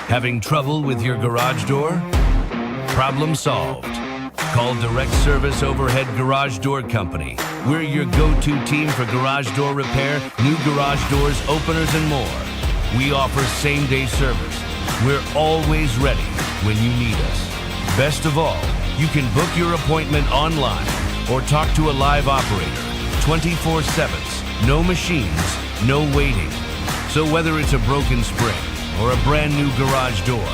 Having trouble with your garage door? Problem solved. Call Direct Service Overhead Garage Door Company. We're your go-to team for garage door repair, new garage doors, openers, and more. We offer same-day service. We're always ready when you need us. Best of all, you can book your appointment online or talk to a live operator 24/7. No machines, no waiting. So whether it's a broken spring or a brand new garage door,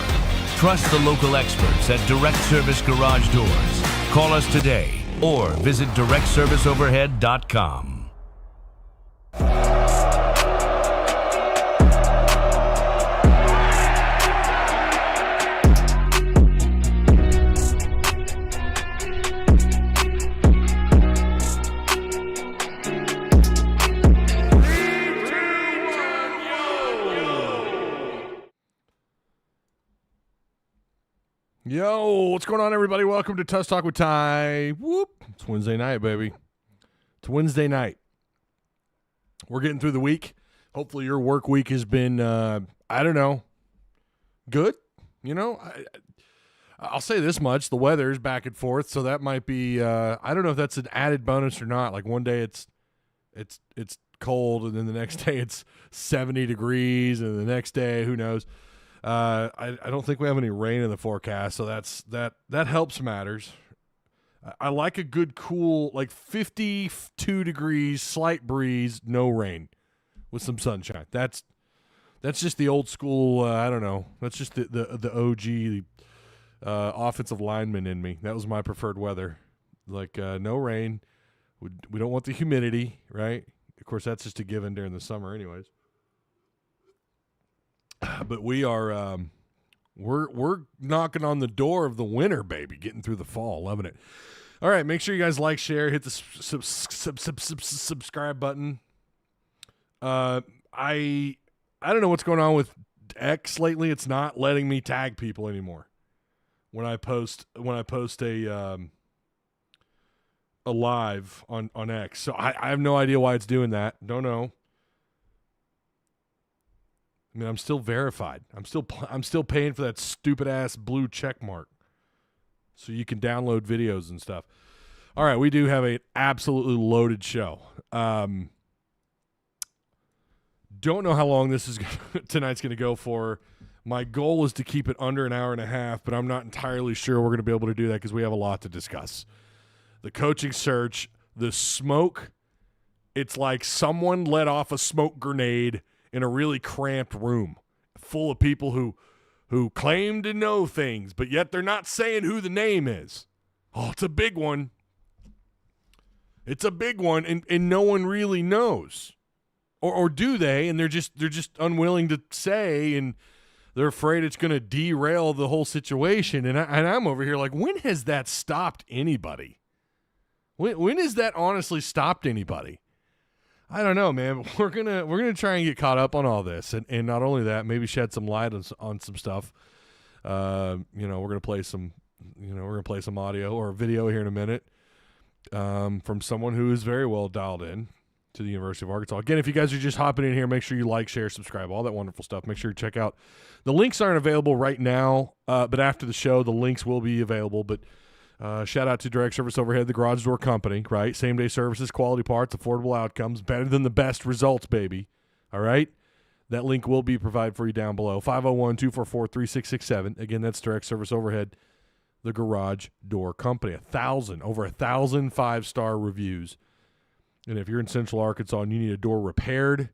trust the local experts at Direct Service Garage Doors. Call us today or visit directserviceoverhead.com. Yo, what's going on, everybody? Welcome to Tusk Talk with Ty. Whoop. It's Wednesday night, baby. It's Wednesday night. We're getting through the week. Hopefully your work week has been, good. You know, I'll say this much. The weather's back and forth, so that might be, I don't know if that's an added bonus or not. Like one day it's cold, and then the next day it's 70 degrees, and the next day, who knows. I don't think we have any rain in the forecast, so that helps matters. I like a good cool, like 52 degrees, slight breeze, no rain, with some sunshine. That's just the old school. I don't know. That's just the OG offensive lineman in me. That was my preferred weather. Like no rain. We don't want the humidity, right? Of course, that's just a given during the summer, anyways. But we are we're knocking on the door of the winter, baby, getting through the fall, loving it. All right, make sure you guys like, share, hit the subscribe button. I don't know what's going on with X lately. It's not letting me tag people anymore when I post a live on X. So I have no idea why it's doing that. Don't know. I mean, I'm still verified. I'm still paying for that stupid ass blue check mark, so you can download videos and stuff. All right, we do have an absolutely loaded show. Don't know how long tonight's going to go for. My goal is to keep it under an hour and a half, but I'm not entirely sure we're going to be able to do that because we have a lot to discuss. The coaching search, the smoke. It's like someone let off a smoke grenade in a really cramped room full of people who claim to know things, but yet they're not saying who the name is. Oh, it's a big one. It's a big one, and no one really knows. Or do they? And they're just unwilling to say, and they're afraid it's going to derail the whole situation. And I'm over here like, when has that stopped anybody? When has that honestly stopped anybody? I don't know, man. We're gonna try and get caught up on all this, and not only that, maybe shed some light on some stuff. We're gonna play some audio or video here in a minute from someone who is very well dialed in to the University of Arkansas. Again, if you guys are just hopping in here, make sure you like, share, subscribe, all that wonderful stuff. Make sure you check out. The links aren't available right now, but after the show, the links will be available. But shout out to Direct Service Overhead, the Garage Door Company, right? Same-day services, quality parts, affordable outcomes, better than the best results, baby. All right? That link will be provided for you down below. 501-244-3667. Again, that's Direct Service Overhead, the Garage Door Company. Over 1,000 five-star reviews. And if you're in Central Arkansas and you need a door repaired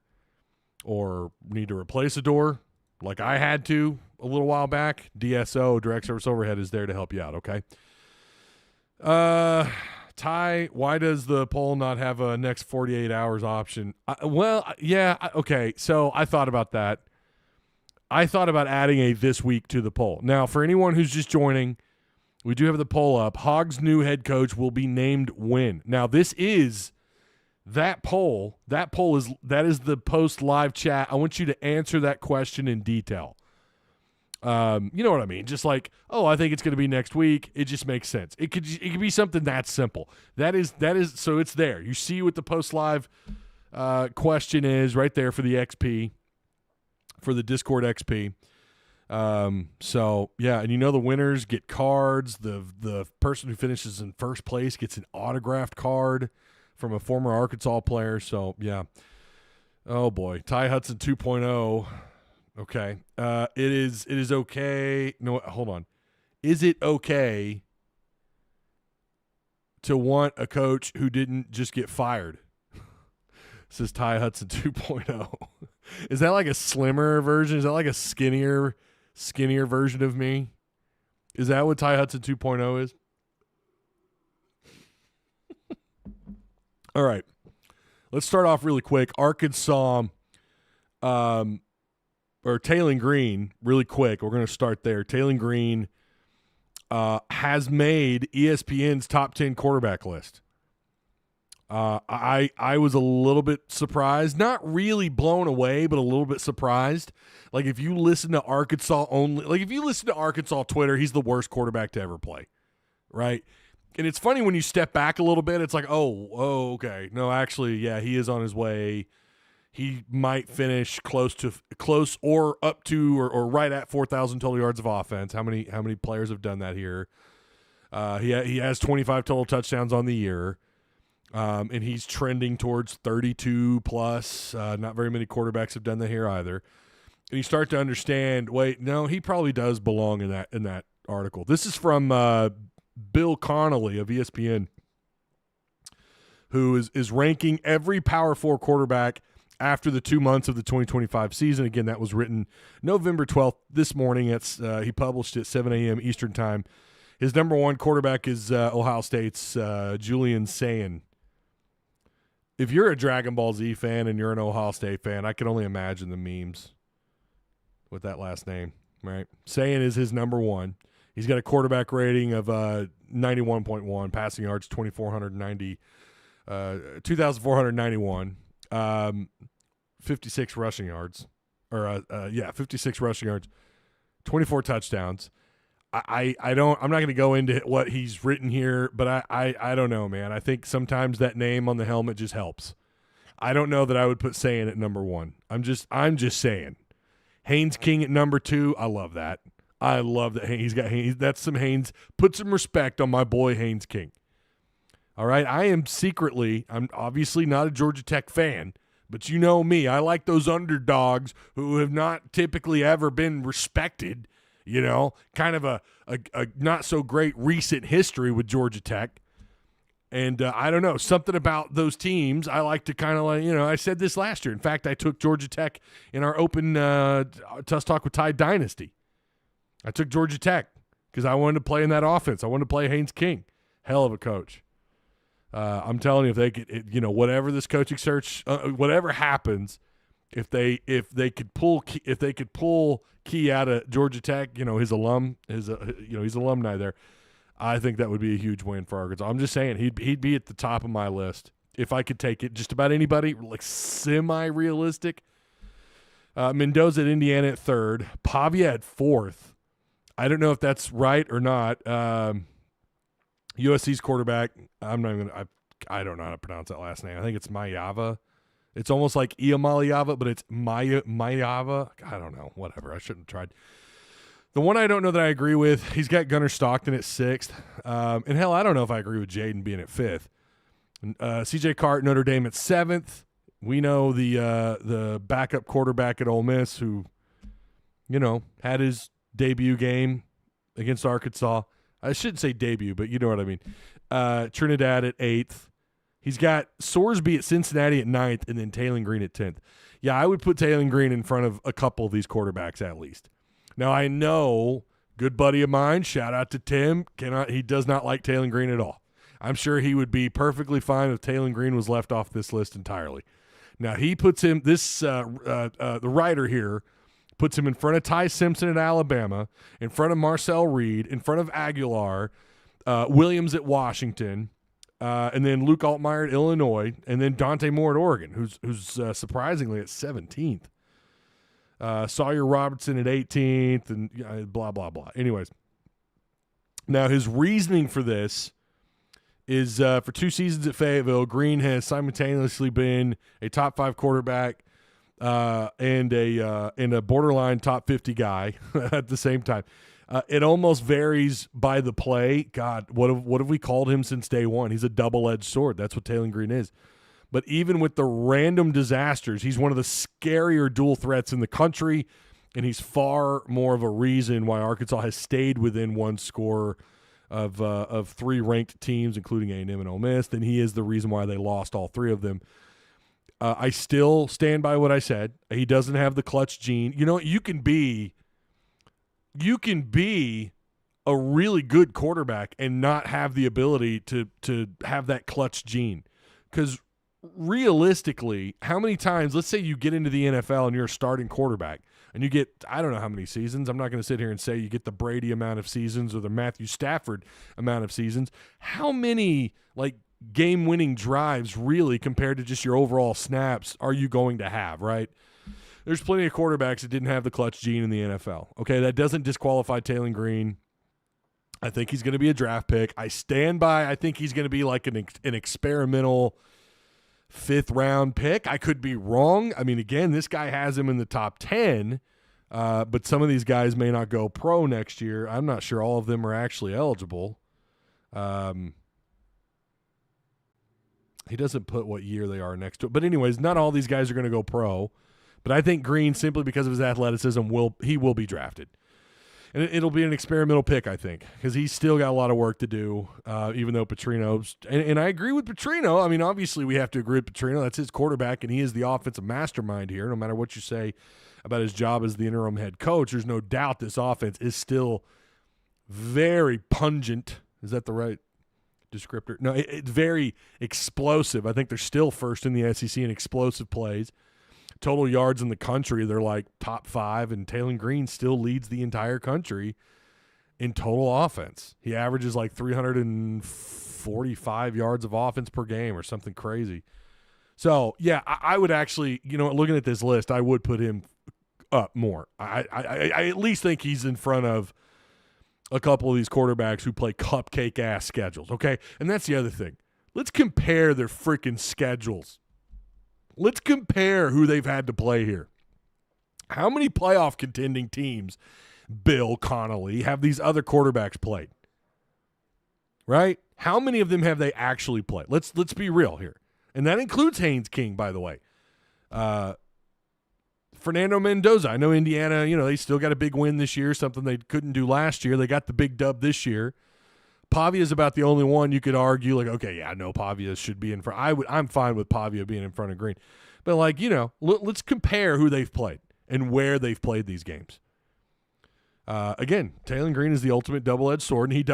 or need to replace a door, like I had to a little while back, DSO, Direct Service Overhead, is there to help you out, okay? Ty, why does the poll not have a next 48 hours option? Okay, so I thought about that. I thought about adding a this week to the poll. Now, for anyone who's just joining, we do have the poll up. Hog's new head coach will be named when? Now, this is that poll. That is the post live chat. I want you to answer that question in detail. You know what I mean? Just like, I think it's going to be next week. It just makes sense. It could be something that simple. That is. So it's there. You see what the post live question is right there for the XP, for the Discord XP. So yeah, and the winners get cards. The person who finishes in first place gets an autographed card from a former Arkansas player. So yeah. Oh boy, Ty Hudson 2.0. Okay. It is okay. No, hold on. Is it okay to want a coach who didn't just get fired? Says Ty Hudson 2.0. Is that like a slimmer version? Is that like a skinnier version of me? Is that what Ty Hudson 2.0 is? All right. Let's start off really quick. Arkansas, or Taylen Green, really quick. We're going to start there. Taylen Green has made ESPN's top 10 quarterback list. I was a little bit surprised, not really blown away, but a little bit surprised. Like if you listen to Arkansas Twitter, he's the worst quarterback to ever play, right? And it's funny when you step back a little bit, it's like, oh, okay. No, actually, yeah, he is on his way. He might finish close or up to or right at 4,000 total yards of offense. How many players have done that here? He has 25 total touchdowns on the year. And he's trending towards 32 plus. Not very many quarterbacks have done that here either. And you start to understand, wait, no, he probably does belong in that article. This is from Bill Connolly of ESPN, who is ranking every Power 4 quarterback after the 2 months of the 2025 season. Again, that was written November 12th this morning. He published it 7 a.m. Eastern time. His number one quarterback is Ohio State's Julian Sayin. If you're a Dragon Ball Z fan and you're an Ohio State fan, I can only imagine the memes with that last name, right? Sayin is his number one. He's got a quarterback rating of 91.1, passing yards 2,491, 56 rushing yards, 56 rushing yards, 24 touchdowns. I'm not going to go into what he's written here, but I don't know, man. I think sometimes that name on the helmet just helps. I don't know that I would put Sayin at number one. I'm just saying. Haynes King at number two. I love that. I love that he's got Haynes. That's some Haynes. Put some respect on my boy Haynes King. All right. I'm obviously not a Georgia Tech fan, but you know me. I like those underdogs who have not typically ever been respected. Kind of a not so great recent history with Georgia Tech. And I don't know, something about those teams, I like to kind of I said this last year. In fact, I took Georgia Tech in our open Tusk Talk with Ty Dynasty. I took Georgia Tech because I wanted to play in that offense. I wanted to play Haynes King. Hell of a coach. I'm telling you, if they could, whatever this coaching search, whatever happens, if they could pull Key out of Georgia Tech, he's alumni there. I think that would be a huge win for Arkansas. I'm just saying he'd be at the top of my list if I could take it. Just about anybody, like semi-realistic. Mendoza at Indiana at third. Pavia at fourth. I don't know if that's right or not. USC's quarterback. I don't know how to pronounce that last name. I think it's Mayava. It's almost like Iamaliava, but it's Mayava. I don't know. Whatever. I shouldn't have tried. The one I don't know that I agree with, he's got Gunnar Stockton at sixth. And hell, I don't know if I agree with Jaden being at fifth. CJ Cart, Notre Dame at seventh. We know the backup quarterback at Ole Miss who, had his debut game against Arkansas. I shouldn't say debut, but you know what I mean. Trinidad at eighth. He's got Sorsby at Cincinnati at ninth, and then Taylen Green at 10th. Yeah, I would put Taylen Green in front of a couple of these quarterbacks at least. Now, I know, good buddy of mine, shout out to Tim, he does not like Taylen Green at all. I'm sure he would be perfectly fine if Taylen Green was left off this list entirely. Now, he puts him, the writer here, puts him in front of Ty Simpson at Alabama, in front of Marcel Reed, in front of Aguilar, Williams at Washington, and then Luke Altmaier at Illinois, and then Dante Moore at Oregon, who's surprisingly at 17th. Sawyer Robertson at 18th, and blah, blah, blah. Anyways, now his reasoning for this is for 2 seasons at Fayetteville, Green has simultaneously been a top 5 quarterback, and a borderline top 50 guy at the same time. It almost varies by the play. God, what have we called him since day one? He's a double-edged sword. That's what Taylen Green is. But even with the random disasters, he's one of the scarier dual threats in the country, and he's far more of a reason why Arkansas has stayed within one score of three ranked teams, including A&M and Ole Miss, than he is the reason why they lost all three of them. I still stand by what I said. He doesn't have the clutch gene. You know, you can be a really good quarterback and not have the ability to have that clutch gene. Because realistically, how many times, let's say you get into the NFL and you're a starting quarterback and you get, I don't know how many seasons. I'm not going to sit here and say you get the Brady amount of seasons or the Matthew Stafford amount of seasons. How many, like, game-winning drives really compared to just your overall snaps are you going to have, right? There's plenty of quarterbacks that didn't have the clutch gene in the NFL. Okay, that doesn't disqualify Taylen Green. I think he's going to be a draft pick. I stand by. I think he's going to be like an experimental fifth-round pick. I could be wrong. I mean, again, this guy has him in the top 10, but some of these guys may not go pro next year. I'm not sure all of them are actually eligible. He doesn't put what year they are next to it. But anyways, not all these guys are going to go pro. But I think Green, simply because of his athleticism, will be drafted. And it'll be an experimental pick, I think, because he's still got a lot of work to do, even though Petrino's – and I agree with Petrino. I mean, obviously we have to agree with Petrino. That's his quarterback, and he is the offensive mastermind here. No matter what you say about his job as the interim head coach, there's no doubt this offense is still very pungent. Is that the right descriptor? No, it's very explosive. I think they're still first in the SEC in explosive plays. Total yards in the country, they're like top 5, and Taylen Green still leads the entire country in total offense. He averages like 345 yards of offense per game or something crazy. So, yeah, I would actually, looking at this list, I would put him up more. I at least think he's in front of a couple of these quarterbacks who play cupcake-ass schedules, okay? And that's the other thing. Let's compare their freaking schedules. Let's compare who they've had to play here. How many playoff contending teams, Bill Connolly, have these other quarterbacks played? Right? How many of them have they actually played? Let's be real here. And that includes Haynes King, by the way. Fernando Mendoza. I know Indiana, they still got a big win this year, something they couldn't do last year. They got the big dub this year. Pavia is about the only one you could argue, like, okay, yeah, no, Pavia should be in front. I'm fine with Pavia being in front of Green. But, like, let's compare who they've played and where they've played these games. Again, Taylen Green is the ultimate double-edged sword, and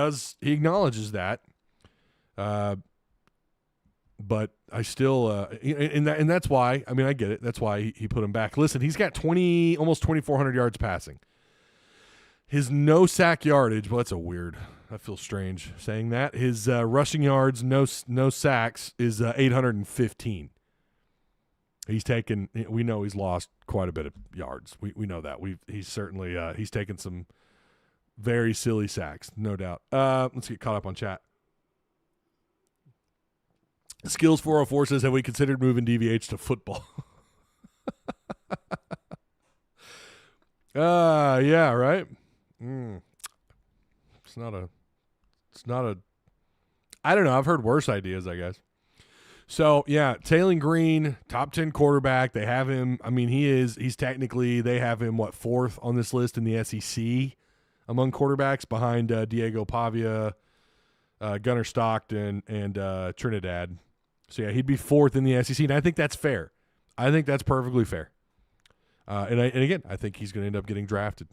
he acknowledges that. But I still, and that's why, I mean, I get it. That's why he put him back. Listen, he's got almost 2,400 yards passing. His no sack yardage, well, that's I feel strange saying that. His rushing yards, no sacks, is 815. We know he's lost quite a bit of yards. We know that. He's certainly he's taken some very silly sacks, no doubt. Let's get caught up on chat. Skills 404 says, have we considered moving DVH to football? Yeah, right? It's not a I don't know. I've heard worse ideas, I guess. So, yeah, Taylen Green, top 10 quarterback. They have him. I mean, he's technically, they have him, fourth on this list in the SEC among quarterbacks behind Diego Pavia, Gunnar Stockton, and Trinidad. So, yeah, he'd be fourth in the SEC, and I think that's fair. I think that's perfectly fair. And again, I think he's going to end up getting drafted.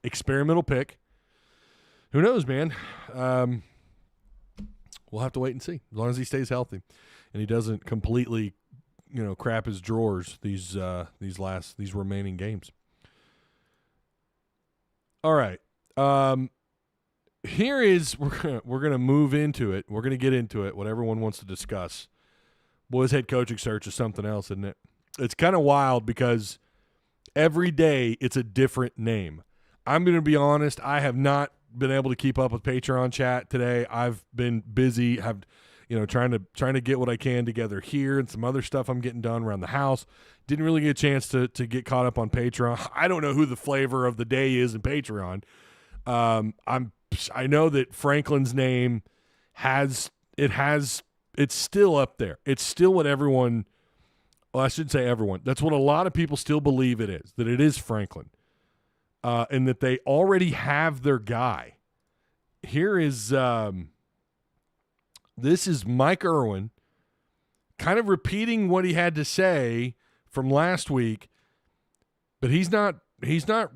Experimental pick. Who knows, man? We'll have to wait and see. As long as he stays healthy and he doesn't completely, crap his drawers these remaining games. All right. Here is we're gonna move into it. We're gonna get into it. What everyone wants to discuss. Boys head coaching search is something else, isn't it? It's kind of wild because every day it's a different name. I'm gonna be honest. I have not been able to keep up with Patreon chat today. I've been busy. trying to get what I can together here and some other stuff I'm getting done around the house. Didn't really get a chance to get caught up on Patreon. I don't know who the flavor of the day is in Patreon. I know that Franklin's name it's still up there. It's still what everyone, well, I should say everyone. That's what a lot of people still believe it is, that it is Franklin. And that they already have their guy. Here is this is Mike Irwin kind of repeating what he had to say from last week, but he's not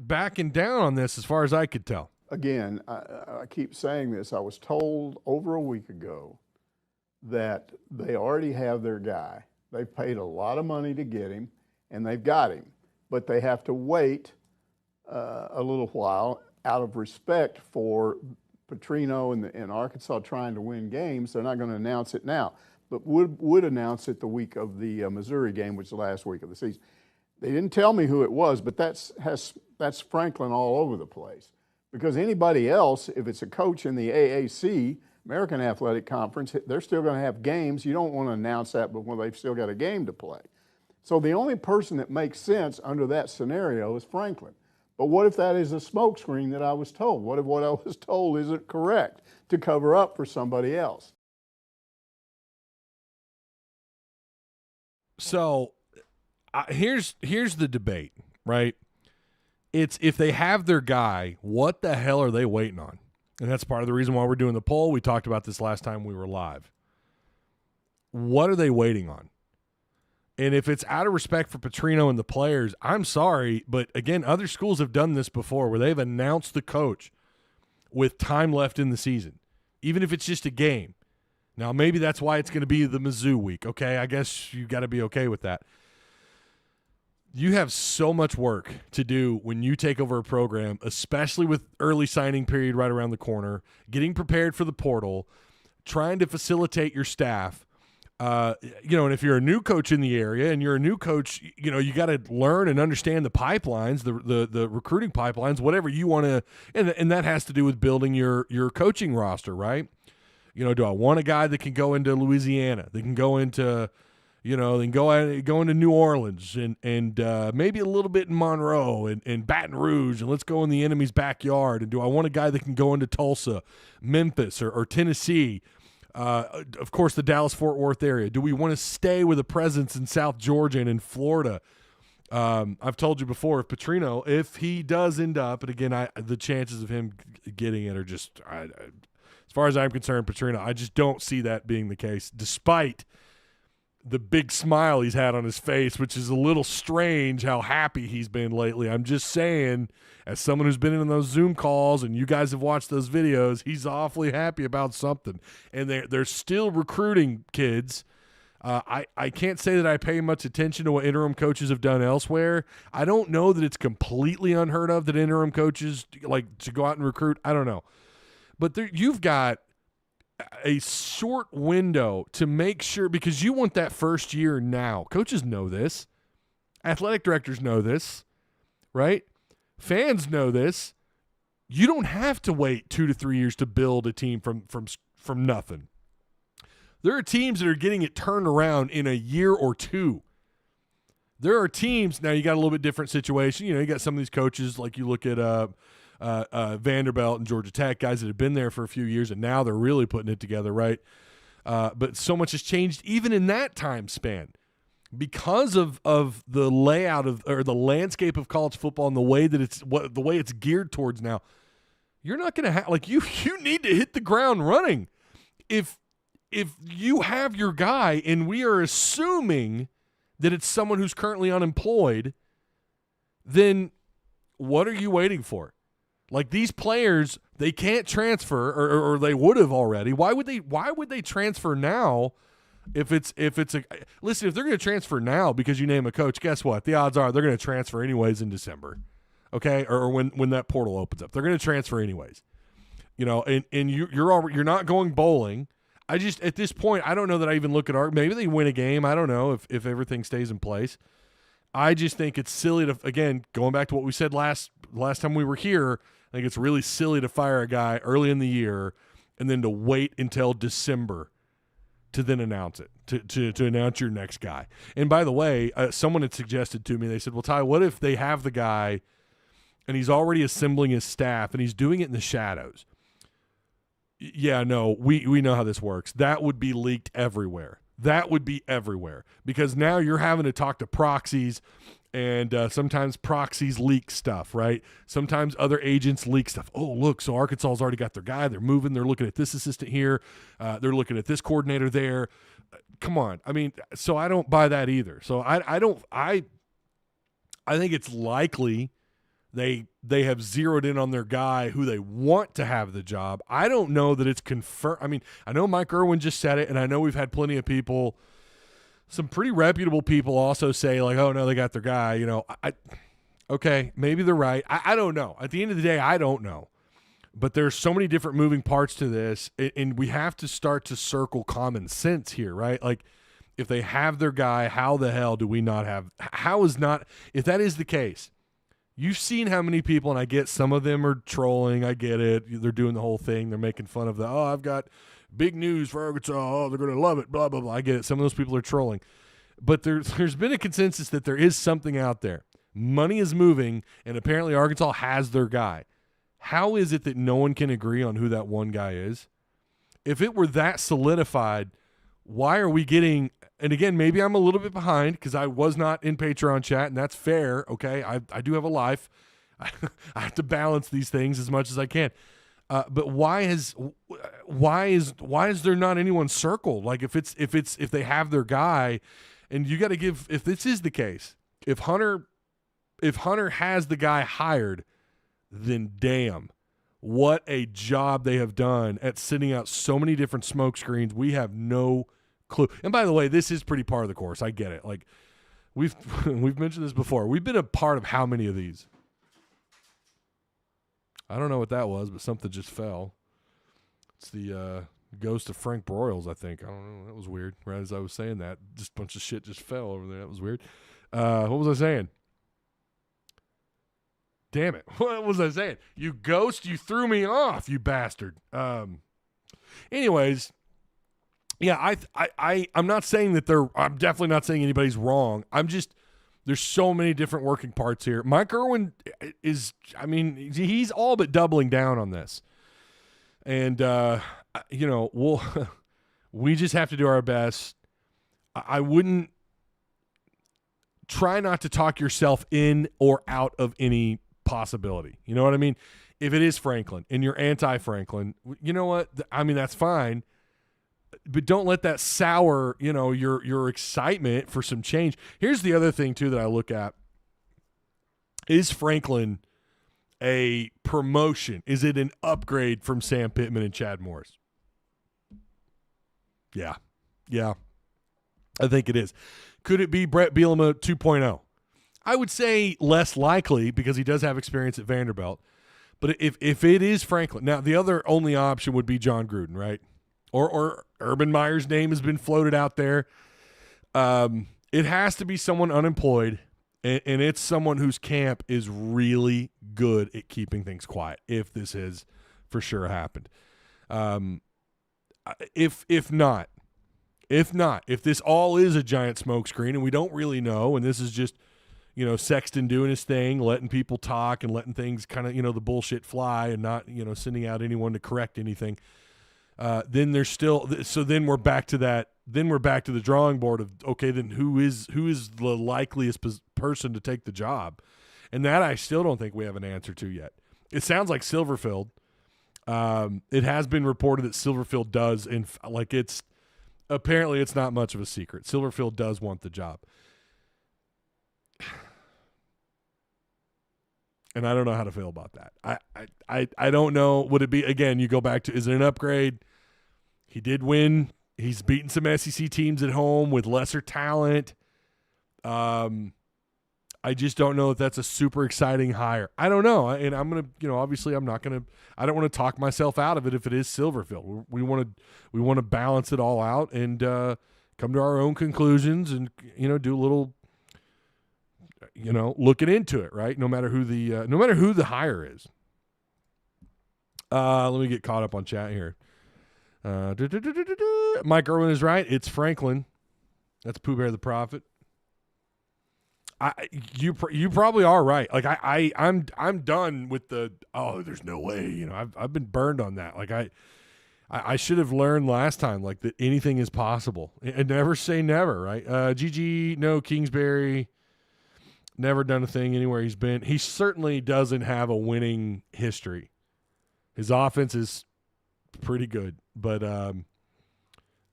backing down on this as far as I could tell. Again, I keep saying this. I was told over a week ago that they already have their guy. They've paid a lot of money to get him, and they've got him. But they have to wait a little while out of respect for Petrino and Arkansas trying to win games. They're not going to announce it now, but would announce it the week of the Missouri game, which is the last week of the season. They didn't tell me who it was, but that's Franklin all over the place. Because anybody else, if it's a coach in the AAC, American Athletic Conference, they're still going to have games. You don't want to announce that before they've still got a game to play. So the only person that makes sense under that scenario is Franklin. But what if that is a smokescreen that I was told? What if what I was told isn't correct to cover up for somebody else? So here's the debate, right? It's if they have their guy, what the hell are they waiting on? And that's part of the reason why we're doing the poll. We talked about this last time we were live. What are they waiting on? And if it's out of respect for Petrino and the players, I'm sorry, but again, other schools have done this before where they've announced the coach with time left in the season, even if it's just a game. Now, maybe that's why it's going to be the Mizzou week. Okay, I guess you got to be okay with that. You have so much work to do when you take over a program, especially with early signing period right around the corner, getting prepared for the portal, trying to facilitate your staff. And if you're a new coach in the area and you're a new coach, you got to learn and understand the pipelines, the recruiting pipelines, whatever you want to, and that has to do with building your coaching roster, right? Do I want a guy that can go into Louisiana, that can go into they can go into New Orleans and maybe a little bit in Monroe and Baton Rouge, and let's go in the enemy's backyard. And do I want a guy that can go into Tulsa, Memphis, or Tennessee? Of course, the Dallas-Fort Worth area. Do we want to stay with a presence in South Georgia and in Florida? I've told you before, if he does end up, and again, the chances of him getting it are just, as far as I'm concerned, Petrino, I just don't see that being the case, despite the big smile he's had on his face, which is a little strange how happy he's been lately. I'm just saying, as someone who's been in those Zoom calls and you guys have watched those videos, he's awfully happy about something. And they're still recruiting kids. I can't say that I pay much attention to what interim coaches have done elsewhere. I don't know that it's completely unheard of that interim coaches like to go out and recruit. I don't know. But you've got a short window to make sure, because you want that first year now. Coaches know this. Athletic directors know this, right? Fans know this. You don't have to wait 2 to 3 years to build a team from nothing. There are teams that are getting it turned around in a year or two. There are teams, now you got a little bit different situation. You got some of these coaches, like you look at Vanderbilt and Georgia Tech, guys that have been there for a few years, and now they're really putting it together, right? But so much has changed even in that time span because of the layout or the landscape of college football and the way that the way it's geared towards now. You're not going to have you need to hit the ground running. If you have your guy and we are assuming that it's someone who's currently unemployed, then what are you waiting for? Like, these players, they can't transfer, or they would have already. Why would they transfer now listen, if they're going to transfer now because you name a coach, guess what? The odds are they're going to transfer anyways in December. Okay? Or when that portal opens up. They're going to transfer anyways. And you're not going bowling. I just, at this point, I don't know that I even look at maybe they win a game. I don't know if everything stays in place. I just think it's silly to, again, going back to what we said last time we were here, I think it's really silly to fire a guy early in the year and then to wait until December to then announce it, to announce your next guy. And by the way, someone had suggested to me, they said, well, Ty, what if they have the guy and he's already assembling his staff and he's doing it in the shadows? Yeah, no, we know how this works. That would be leaked everywhere. That would be everywhere, because now you're having to talk to proxies, and sometimes proxies leak stuff, right? Sometimes other agents leak stuff. Oh, look, so Arkansas's already got their guy. They're moving. They're looking at this assistant here. They're looking at this coordinator there. Come on. I mean, so I don't buy that either. So I think it's likely they have zeroed in on their guy who they want to have the job. I don't know that it's confirmed. I mean, I know Mike Irwin just said it, and I know we've had plenty of people, some pretty reputable people also say, like, oh, no, they got their guy. You know, okay, maybe they're right. I don't know. At the end of the day, I don't know. But there's so many different moving parts to this, and we have to start to circle common sense here, right? Like, if they have their guy, how the hell do we not have – how is not – if that is the case – you've seen how many people, and I get some of them are trolling. I get it. They're doing the whole thing. They're making fun of I've got big news for Arkansas. Oh, they're going to love it, blah, blah, blah. I get it. Some of those people are trolling. But there's been a consensus that there is something out there. Money is moving, and apparently Arkansas has their guy. How is it that no one can agree on who that one guy is? If it were that solidified, why are we getting – and again, maybe I'm a little bit behind because I was not in Patreon chat, and that's fair, okay? I do have a life. I have to balance these things as much as I can. But why is there not anyone circled? Like if they have their guy, and you got to give, if this is the case, if Hunter has the guy hired, then damn, what a job they have done at sending out so many different smoke screens. We have no clue. And by the way, this is pretty par of the course. I get it. Like we've mentioned this before. We've been a part of how many of these? I don't know what that was, but something just fell. It's the ghost of Frank Broyles, I think. I don't know. That was weird. Right as I was saying that, just a bunch of shit just fell over there. That was weird. What was I saying? Damn it. What was I saying? You ghost, you threw me off, you bastard. Anyways, yeah, I'm not saying that I'm definitely not saying anybody's wrong. There's so many different working parts here. Mike Irwin he's all but doubling down on this. And, we just have to do our best. I wouldn't try not to talk yourself in or out of any possibility. You know what I mean? If it is Franklin and you're anti-Franklin, you know what? I mean, that's fine. But don't let that sour, your excitement for some change. Here's the other thing, too, that I look at. Is Franklin a promotion? Is it an upgrade from Sam Pittman and Chad Morris? Yeah. I think it is. Could it be Brett Bielema 2.0? I would say less likely because he does have experience at Vanderbilt. But if it is Franklin, now the other only option would be John Gruden, right? Or Urban Meyer's name has been floated out there. It has to be someone unemployed, and it's someone whose camp is really good at keeping things quiet, if this has for sure happened. If this all is a giant smokescreen and we don't really know, and this is just, Sexton doing his thing, letting people talk and letting things kind of, the bullshit fly and not, sending out anyone to correct anything. Then there's still, so then we're back to that. Then we're back to the drawing board of, okay, then who is the likeliest person to take the job? And that I still don't think we have an answer to yet. It sounds like Silverfield. It has been reported that Silverfield does, apparently it's not much of a secret. Silverfield does want the job. And I don't know how to feel about that. I don't know. Would it be, again, you go back to, is it an upgrade? He did win. He's beaten some SEC teams at home with lesser talent. I just don't know if that's a super exciting hire. I don't know. And I'm going to, obviously I'm not going to, I don't want to talk myself out of it if it is Silverfield. We want to balance it all out and come to our own conclusions and, do a little, looking into it, right? No matter who the hire is. Let me get caught up on chat here. Mike Irwin is right. It's Franklin. That's Pooh Bear the Prophet. You probably are right. Like I'm done with the there's no way. You know, I've been burned on that. Like I should have learned last time, like, that anything is possible. And never say never, right? GG, no, Kingsbury, never done a thing anywhere he's been. He certainly doesn't have a winning history. His offense is pretty good, but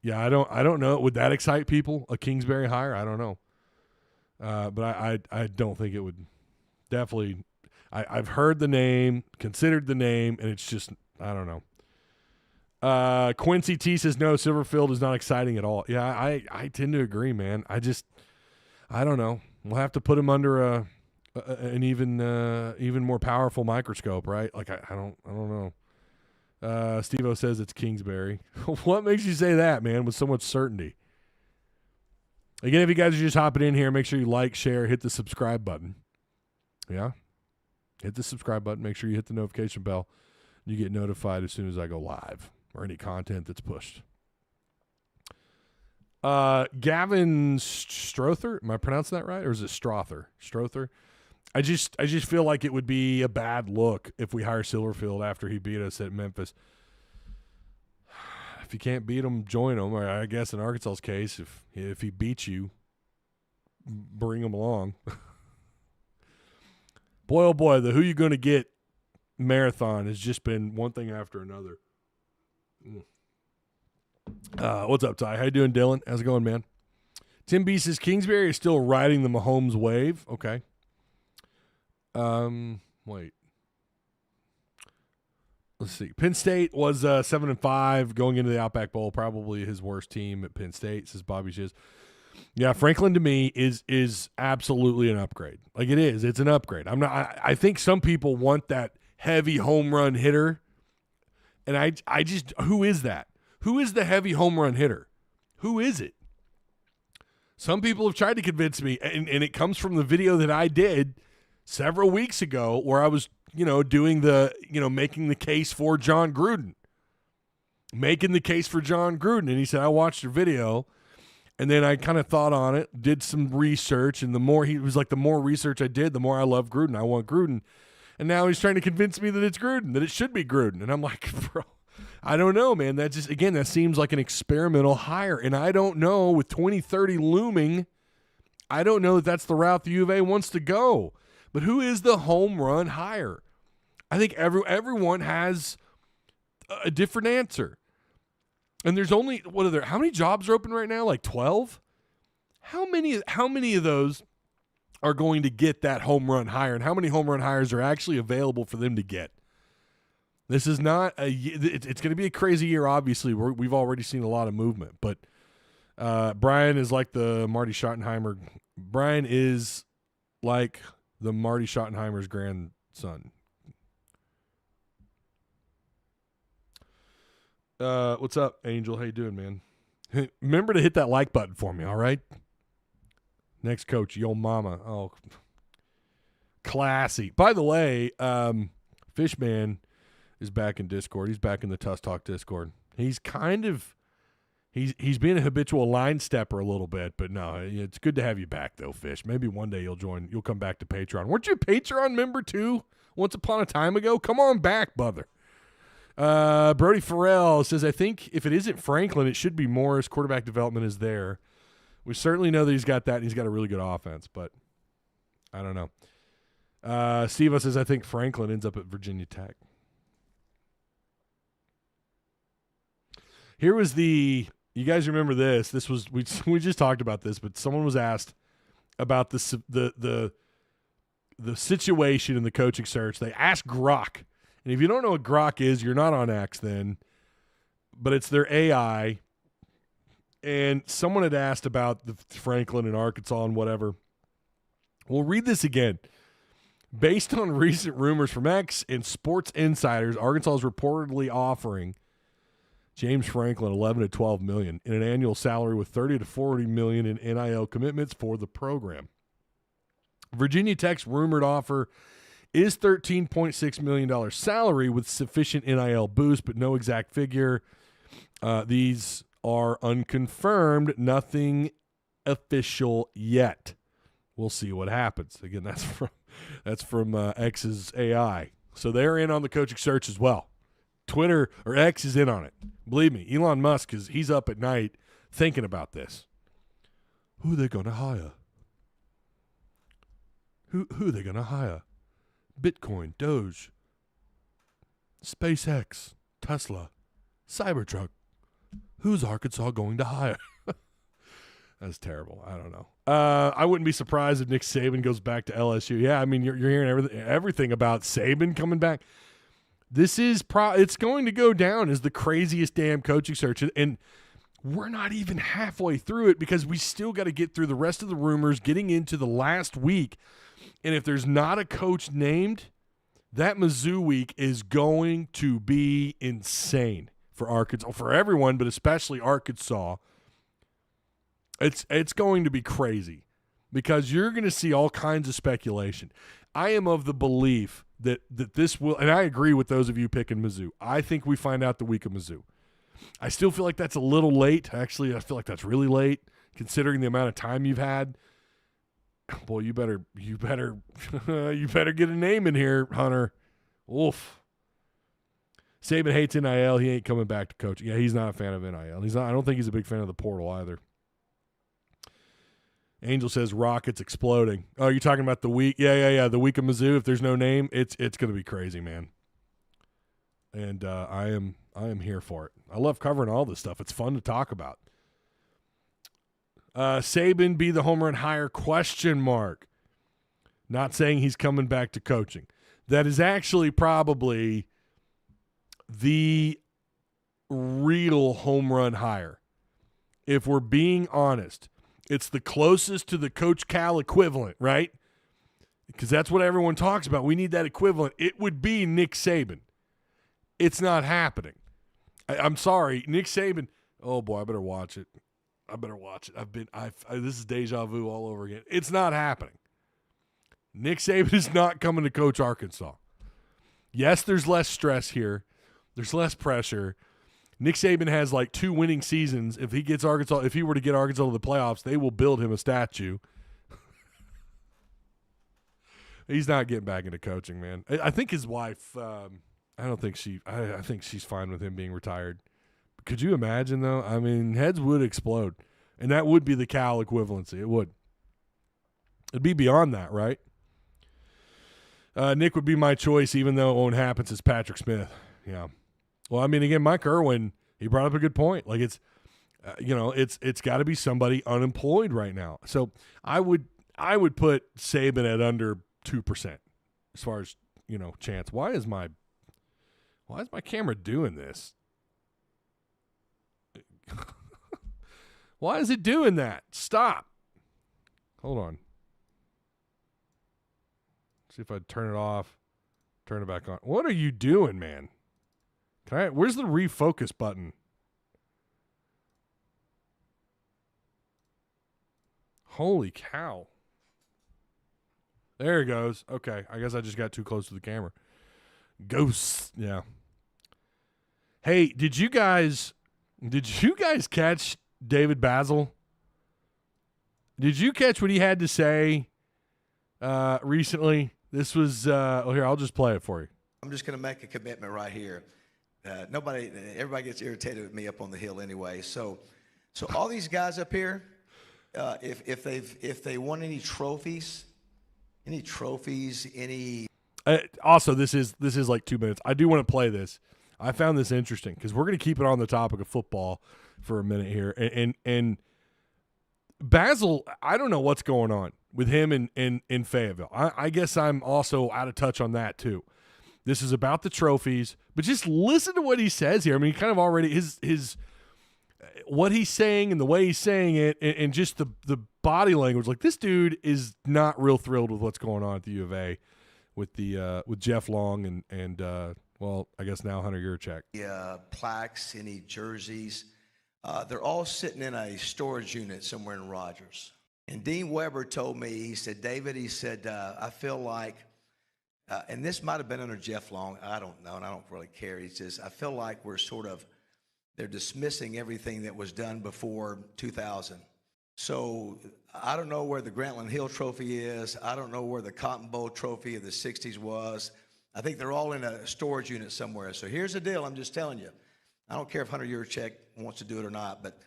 yeah, I don't know. Would that excite people? A Kingsbury hire? I don't know. But I don't think it would. Definitely, I've heard the name, considered the name, and it's just, I don't know. Quincy T says, no, Silverfield is not exciting at all. Yeah, I tend to agree, man. I don't know. We'll have to put him under an even more powerful microscope, right? Like, I don't know. Steve-O says it's Kingsbury. What makes you say that, man, with so much certainty? Again, if you guys are just hopping in here, make sure you like, share, hit the subscribe button. Yeah? Hit the subscribe button. Make sure you hit the notification bell. You get notified as soon as I go live or any content that's pushed. Gavin Strother, am I pronouncing that right? Or is it Strother? Strother? I just feel like it would be a bad look if we hire Silverfield after he beat us at Memphis. If you can't beat him, join him. Or I guess in Arkansas's case, if he beats you, bring him along. Boy, oh boy, the who you going to get marathon has just been one thing after another. What's up, Ty? How you doing, Dylan? How's it going, man? Tim B says Kingsbury is still riding the Mahomes wave. Okay. Wait. Let's see. Penn State was 7-5 going into the Outback Bowl. Probably his worst team at Penn State, says Bobby Shiz. Yeah, Franklin to me is absolutely an upgrade. Like, it is. It's an upgrade. I think some people want that heavy home run hitter. And I just, who is that? Who is the heavy home run hitter? Who is it? Some people have tried to convince me, and it comes from the video that I did several weeks ago where I was, doing making the case for John Gruden. Making the case for John Gruden. And he said, I watched your video, and then I kind of thought on it, did some research, and the more research I did, the more I love Gruden. I want Gruden. And now he's trying to convince me that it's Gruden, that it should be Gruden. And I'm like, bro, I don't know, man. That just, again, that seems like an experimental hire. And I don't know, with 2030 looming, I don't know that that's the route the UofA wants to go. But who is the home run hire? I think everyone has a different answer. And there's only, how many jobs are open right now? Like 12? How many of those are going to get that home run hire, and how many home run hires are actually available for them to get? This is not it's going to be a crazy year, obviously. We've already seen a lot of movement, but Brian is like the Marty Schottenheimer. Brian is like the Marty Schottenheimer's grandson. What's up, Angel? How you doing, man? Remember to hit that like button for me, all right? Next coach, Yo Mama. Oh, classy. By the way, Fishman is back in Discord. He's back in the Tusk Talk Discord. He's he's being a habitual line stepper a little bit, but no, it's good to have you back though, Fish. Maybe one day you'll come back to Patreon. Weren't you a Patreon member too once upon a time ago? Come on back, brother. Brody Farrell says, I think if it isn't Franklin, it should be Morris. Quarterback development is there. We certainly know that he's got that, and he's got a really good offense, but I don't know. Steve says, I think Franklin ends up at Virginia Tech. Here was you guys remember this? This was, we just talked about this, but someone was asked about the situation in the coaching search. They asked Grok, and if you don't know what Grok is, you're not on X then, but it's their AI. And someone had asked about the Franklin and Arkansas and whatever. We'll read this again. Based on recent rumors from X and Sports Insiders, Arkansas is reportedly offering James Franklin $11 to $12 million in an annual salary with $30 to $40 million in NIL commitments for the program. Virginia Tech's rumored offer is $13.6 million salary with sufficient NIL boost, but no exact figure. These are unconfirmed, nothing official yet. We'll see what happens. Again, that's from X's AI. So they're in on the coaching search as well. Twitter or X is in on it. Believe me, Elon Musk he's up at night thinking about this. Who are they going to hire? Who are they going to hire? Bitcoin, Doge, SpaceX, Tesla, Cybertruck. Who's Arkansas going to hire? That's terrible. I don't know. I wouldn't be surprised if Nick Saban goes back to LSU. Yeah, I mean, you're hearing everything about Saban coming back. This is it's going to go down as the craziest damn coaching search, and we're not even halfway through it because we still got to get through the rest of the rumors, getting into the last week. And if there's not a coach named, that Mizzou week is going to be insane for Arkansas, for everyone, but especially Arkansas. It's going to be crazy because you're going to see all kinds of speculation. I am of the belief that this will, and I agree with those of you picking Mizzou. I think we find out the week of Mizzou. I still feel like that's a little late. Actually, I feel like that's really late considering the amount of time you've had. Boy, you better you better get a name in here, Hunter. Oof. Saban hates NIL. He ain't coming back to coaching. Yeah, he's not a fan of NIL. He's not. I don't think he's a big fan of the portal either. Angel says Rockets exploding. Oh, you're talking about the week? Yeah. The week of Mizzou. If there's no name, it's going to be crazy, man. And I am here for it. I love covering all this stuff. It's fun to talk about. Saban be the home run hire ? Not saying he's coming back to coaching. That is actually probably the real home run hire. If we're being honest, it's the closest to the Coach Cal equivalent, right? Because that's what everyone talks about. We need that equivalent. It would be Nick Saban. It's not happening. I'm sorry, Nick Saban. Oh boy, I better watch it. This is deja vu all over again. It's not happening. Nick Saban is not coming to coach Arkansas. Yes, there's less stress here. There's less pressure. Nick Saban has like 2 winning seasons. If he were to get Arkansas to the playoffs, they will build him a statue. He's not getting back into coaching, man. I think his wife, I think she's fine with him being retired. Could you imagine, though? I mean, heads would explode. And that would be the Cal equivalency. It would. It'd be beyond that, right? Nick would be my choice, even though it won't happen since Patrick Smith. Yeah. Well, I mean, again, Mike Irwin, he brought up a good point. Like it's got to be somebody unemployed right now. So I would put Saban at under 2% as far as chance. Why is my camera doing this? Why is it doing that? Stop. Hold on. See if I turn it off, turn it back on. What are you doing, man? Where's the refocus button? Holy cow. There it goes. Okay, I guess I just got too close to the camera. Ghosts. Yeah. Hey, did you guys catch David Bazzel? Did you catch what he had to say recently? This was here, I'll just play it for you. I'm just going to make a commitment right here. Everybody gets irritated with me up on the hill anyway. So all these guys up here, if they won any trophies. Also, this is like 2 minutes. I do want to play this. I found this interesting because we're going to keep it on the topic of football for a minute here. And Bazzel, I don't know what's going on with him in Fayetteville. I guess I'm also out of touch on that too. This is about the trophies, but just listen to what he says here. I mean, he kind of already his what he's saying and the way he's saying it, and just the body language. Like, this dude is not real thrilled with what's going on at the UofA with Jeff Long and well, I guess now Hunter Yurchak. Plaques, any jerseys, they're all sitting in a storage unit somewhere in Rogers. And Dean Weber told me, he said, David, I feel like, and this might have been under Jeff Long, I don't know, and I don't really care. He says, I feel like we're sort of They're dismissing everything that was done before 2000. So I don't know where the Grantland Hill Trophy is. I don't know where the Cotton Bowl Trophy of the 60s was. I think they're all in a storage unit somewhere. So here's the deal. I'm just telling you. I don't care if Hunter Yurchek wants to do it or not, but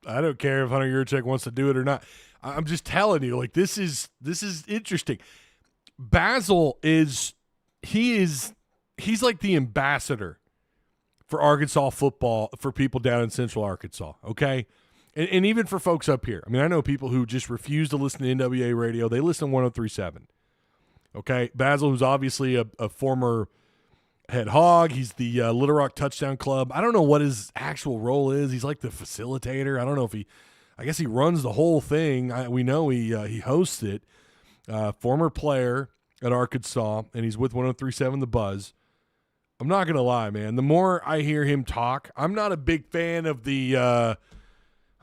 I don't care if Hunter Yurchek wants to do it or not. I'm just telling you, like, this is interesting. Bazzel he's like the ambassador for Arkansas football for people down in Central Arkansas, okay? And even for folks up here. I mean, I know people who just refuse to listen to NWA radio. They listen to 103.7, okay? Bazzel, who's obviously a former head hog. He's the Little Rock Touchdown Club. I don't know what his actual role is. He's like the facilitator. I don't know if I guess he runs the whole thing. We know he hosts it. Former player at Arkansas, and he's with 103.7 The Buzz. I'm not going to lie, man. The more I hear him talk, I'm not a big fan of I'm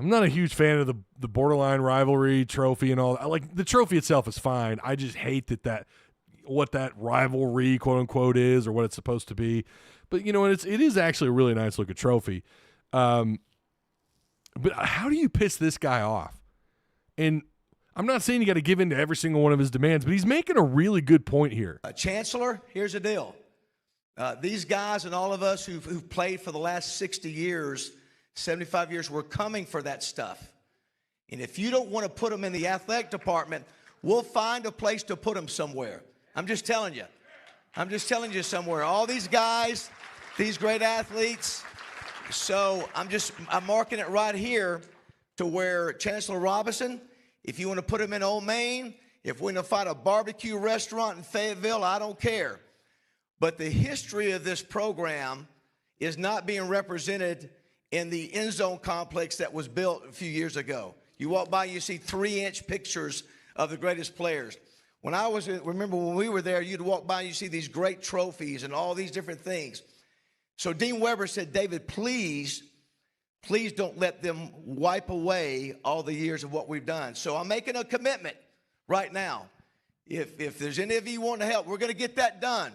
not a huge fan of the borderline rivalry trophy and all that. Like, the trophy itself is fine. I just hate what that rivalry, quote unquote, is, or what it's supposed to be. But you know, it is actually a really nice looking trophy. But how do you piss this guy off? And I'm not saying you got to give in to every single one of his demands, but he's making a really good point here. Chancellor, here's the deal. These guys and all of us who've played for the last 60 years, 75 years, we're coming for that stuff. And if you don't want to put them in the athletic department, we'll find a place to put them somewhere. I'm just telling you. I'm just telling you somewhere. All these guys, these great athletes. So I'm marking it right here to where Chancellor Robinson, if you want to put him in Old Main, if we're going to find a barbecue restaurant in Fayetteville, I don't care. But the history of this program is not being represented in the end zone complex that was built a few years ago. You walk by, you see 3-inch pictures of the greatest players. Remember when we were there, you'd walk by and you see these great trophies and all these different things. So Dean Weber said, David, please don't let them wipe away all the years of what we've done. So I'm making a commitment right now. If there's any of you wanting to help, we're going to get that done.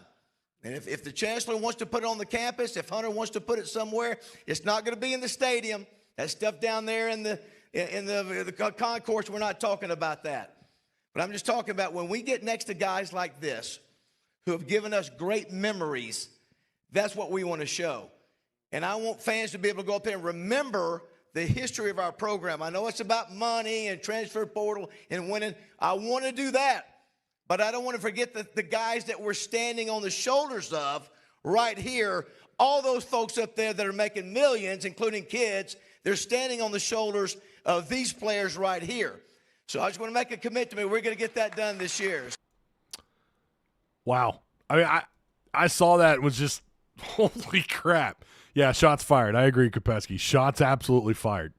And if the chancellor wants to put it on the campus, if Hunter wants to put it somewhere, it's not going to be in the stadium. That stuff down there in the concourse, we're not talking about that. But I'm just talking about when we get next to guys like this who have given us great memories, that's what we want to show. And I want fans to be able to go up there and remember the history of our program. I know it's about money and transfer portal and winning. I want to do that. But I don't want to forget the guys that we're standing on the shoulders of right here. All those folks up there that are making millions, including kids, they're standing on the shoulders of these players right here. So I just want to make a commitment to me. We're going to get that done this year. Wow. I mean, I saw that and was just, holy crap. Yeah, shots fired. I agree, Kopesky. Shots absolutely fired.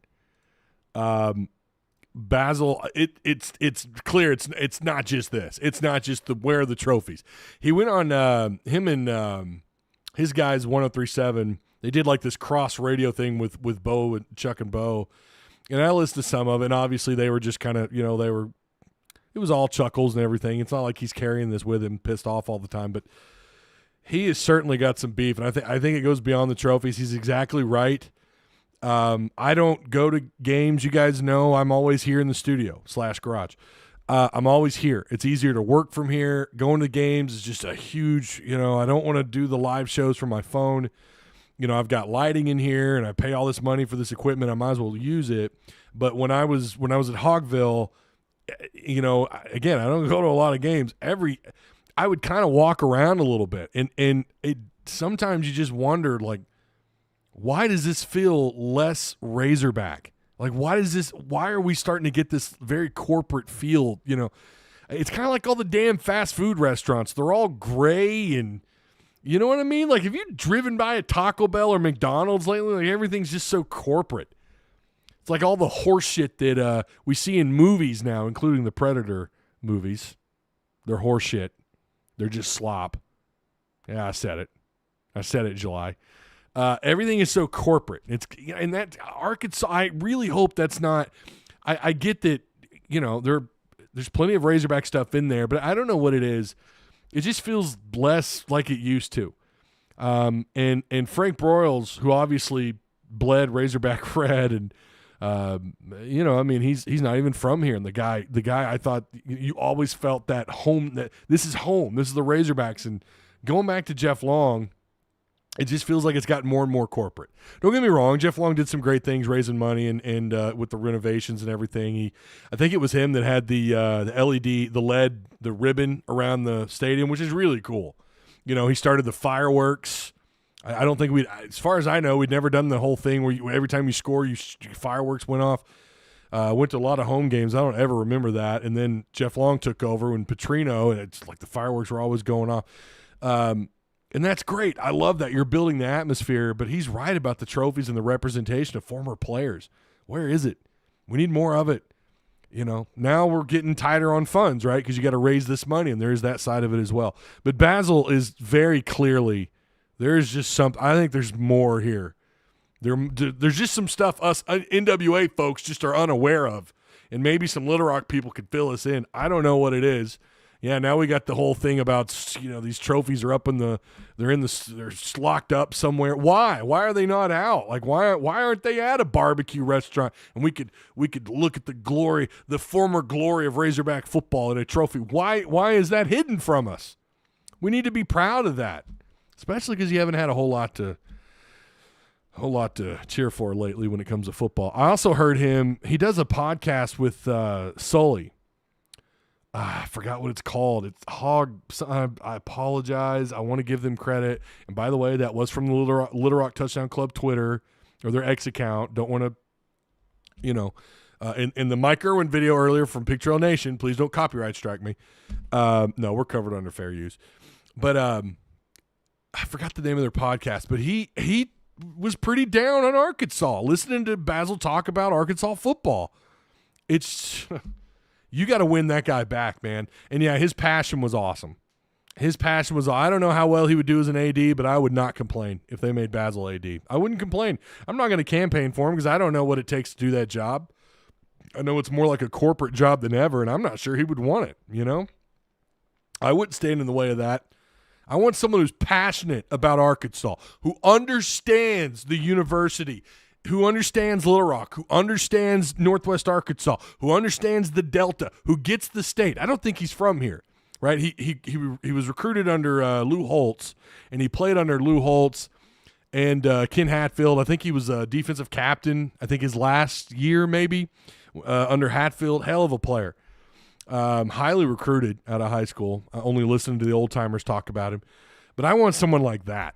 Bazzel, it's clear it's not just this. It's not just where are the trophies. He went on him and his guys 103.7. They did like this cross radio thing with Bo and Chuck and Bo. And I listened to some of it, and obviously they were just kind of, it was all chuckles and everything. It's not like he's carrying this with him pissed off all the time, but he has certainly got some beef, and I think it goes beyond the trophies. He's exactly right. I don't go to games. You guys know I'm always here in the studio / garage. I'm always here. It's easier to work from here. Going to games is just a huge, I don't want to do the live shows from my phone. I've got lighting in here and I pay all this money for this equipment. I might as well use it. But when I was at Hogville, again, I don't go to a lot of games. I would kind of walk around a little bit, and sometimes you just wondered, like, why does this feel less Razorback? Like, why are we starting to get this very corporate feel? It's kind of like all the damn fast food restaurants. They're all gray, and you know what I mean? Like, have you driven by a Taco Bell or McDonald's lately? Like, everything's just so corporate. It's like all the horse shit that we see in movies now, including the Predator movies. They're horse shit. They're just slop. Yeah, I said it, July. Everything is so corporate. And that Arkansas, I really hope that's not. I get that, there's plenty of Razorback stuff in there, but I don't know what it is. It just feels less like it used to. And Frank Broyles, who obviously bled Razorback red, and he's not even from here. And the guy, I thought you always felt that home. That this is home. This is the Razorbacks. And going back to Jeff Long, it just feels like it's gotten more and more corporate. Don't get me wrong. Jeff Long did some great things, raising money and with the renovations and everything. I think it was him that had the LED, the LED, the ribbon around the stadium, which is really cool. He started the fireworks. I don't think as far as I know, we'd never done the whole thing where every time you score, fireworks went off. Went to a lot of home games. I don't ever remember that. And then Jeff Long took over when Petrino, and it's like the fireworks were always going off. And that's great. I love that. You're building the atmosphere, but he's right about the trophies and the representation of former players. Where is it? We need more of it. Now we're getting tighter on funds, right? Because you got to raise this money, and there's that side of it as well. But Bazzel is very clearly, there's just something. I think there's more here. There's just some stuff us NWA folks just are unaware of, and maybe some Little Rock people could fill us in. I don't know what it is. Yeah, now we got the whole thing about these trophies are up they're locked up somewhere. Why? Why are they not out? Like why aren't they at a barbecue restaurant? And we could look at the former glory of Razorback football in a trophy. Why is that hidden from us? We need to be proud of that, especially because you haven't had a whole lot to cheer for lately when it comes to football. I also heard he does a podcast with Sully. I forgot what it's called. It's Hog. I apologize. I want to give them credit. And by the way, that was from the Little Rock Touchdown Club Twitter or their X account. Don't want to, in the Mike Irwin video earlier from Pictorial Nation, please don't copyright strike me. No, we're covered under fair use. But I forgot the name of their podcast. But he was pretty down on Arkansas, listening to Bazzel talk about Arkansas football. It's you got to win that guy back, man. And yeah, his passion was awesome. I don't know how well he would do as an AD, but I would not complain if they made Bazzel AD. I wouldn't complain. I'm not going to campaign for him because I don't know what it takes to do that job. I know it's more like a corporate job than ever, and I'm not sure he would want it, I wouldn't stand in the way of that. I want someone who's passionate about Arkansas, who understands the university, who understands Little Rock, who understands Northwest Arkansas, who understands the Delta, who gets the state. I don't think he's from here, right? He was recruited under Lou Holtz, and he played under Lou Holtz and Ken Hatfield. I think he was a defensive captain, I think his last year maybe, under Hatfield. Hell of a player. Highly recruited out of high school. I only listened to the old-timers talk about him. But I want someone like that.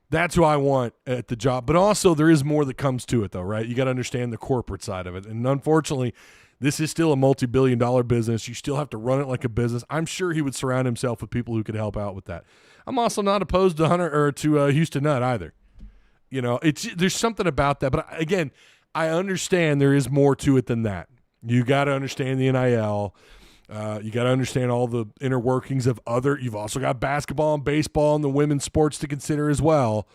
That's who I want at the job. But also there is more that comes to it, though, right? You got to understand the corporate side of it. And unfortunately, this is still a multi-billion-dollar business. You still have to run it like a business. I'm sure he would surround himself with people who could help out with that. I'm also not opposed to Houston Nutt either. There's something about that. But again, I understand there is more to it than that. You got to understand the NIL. You got to understand all the inner workings of you've also got basketball and baseball and the women's sports to consider as well.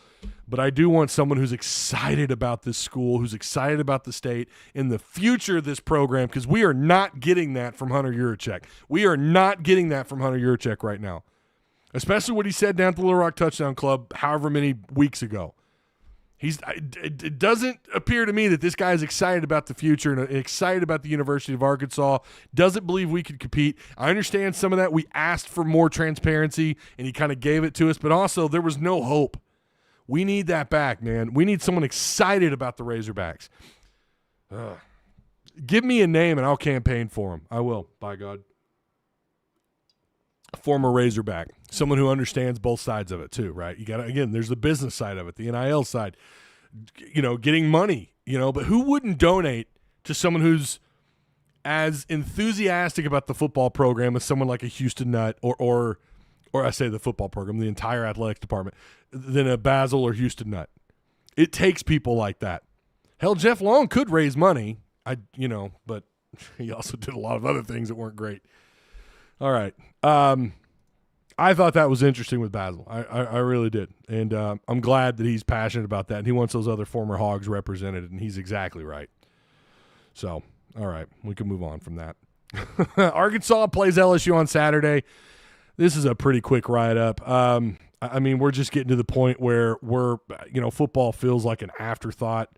But I do want someone who's excited about this school, who's excited about the state and the future of this program, because we are not getting that from Hunter Yurachek. We are not getting that from Hunter Yurachek right now, especially what he said down at the Little Rock Touchdown Club however many weeks ago. It doesn't appear to me that this guy is excited about the future and excited about the University of Arkansas, doesn't believe we could compete. I understand some of that. We asked for more transparency, and he kind of gave it to us, but also there was no hope. We need that back, man. We need someone excited about the Razorbacks. Give me a name, and I'll campaign for him. I will, by God. Former Razorback, someone who understands both sides of it too, right? You got to, again, there's the business side of it, the NIL side, getting money, but who wouldn't donate to someone who's as enthusiastic about the football program as someone like a Houston Nutt or I say the football program, the entire athletics department, than a Bazzel or Houston Nutt? It takes people like that. Hell, Jeff Long could raise money, but he also did a lot of other things that weren't great. All right. I thought that was interesting with Bazzel. I really did. And I'm glad that he's passionate about that. And he wants those other former Hogs represented, and he's exactly right. So, all right, we can move on from that. Arkansas plays LSU on Saturday. This is a pretty quick write-up. I mean, we're just getting to the point where football feels like an afterthought,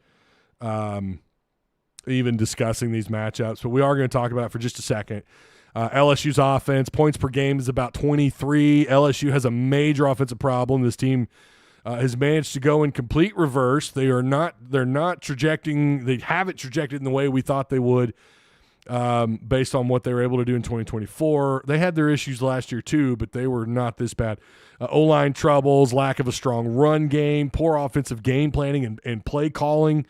even discussing these matchups. But we are going to talk about it for just a second. LSU's offense, points per game is about 23. LSU has a major offensive problem. This team has managed to go in complete reverse. They're not trajecting. They haven't trajected in the way we thought they would, based on what they were able to do in 2024. They had their issues last year too, but they were not this bad. O-line troubles, lack of a strong run game, poor offensive game planning and play calling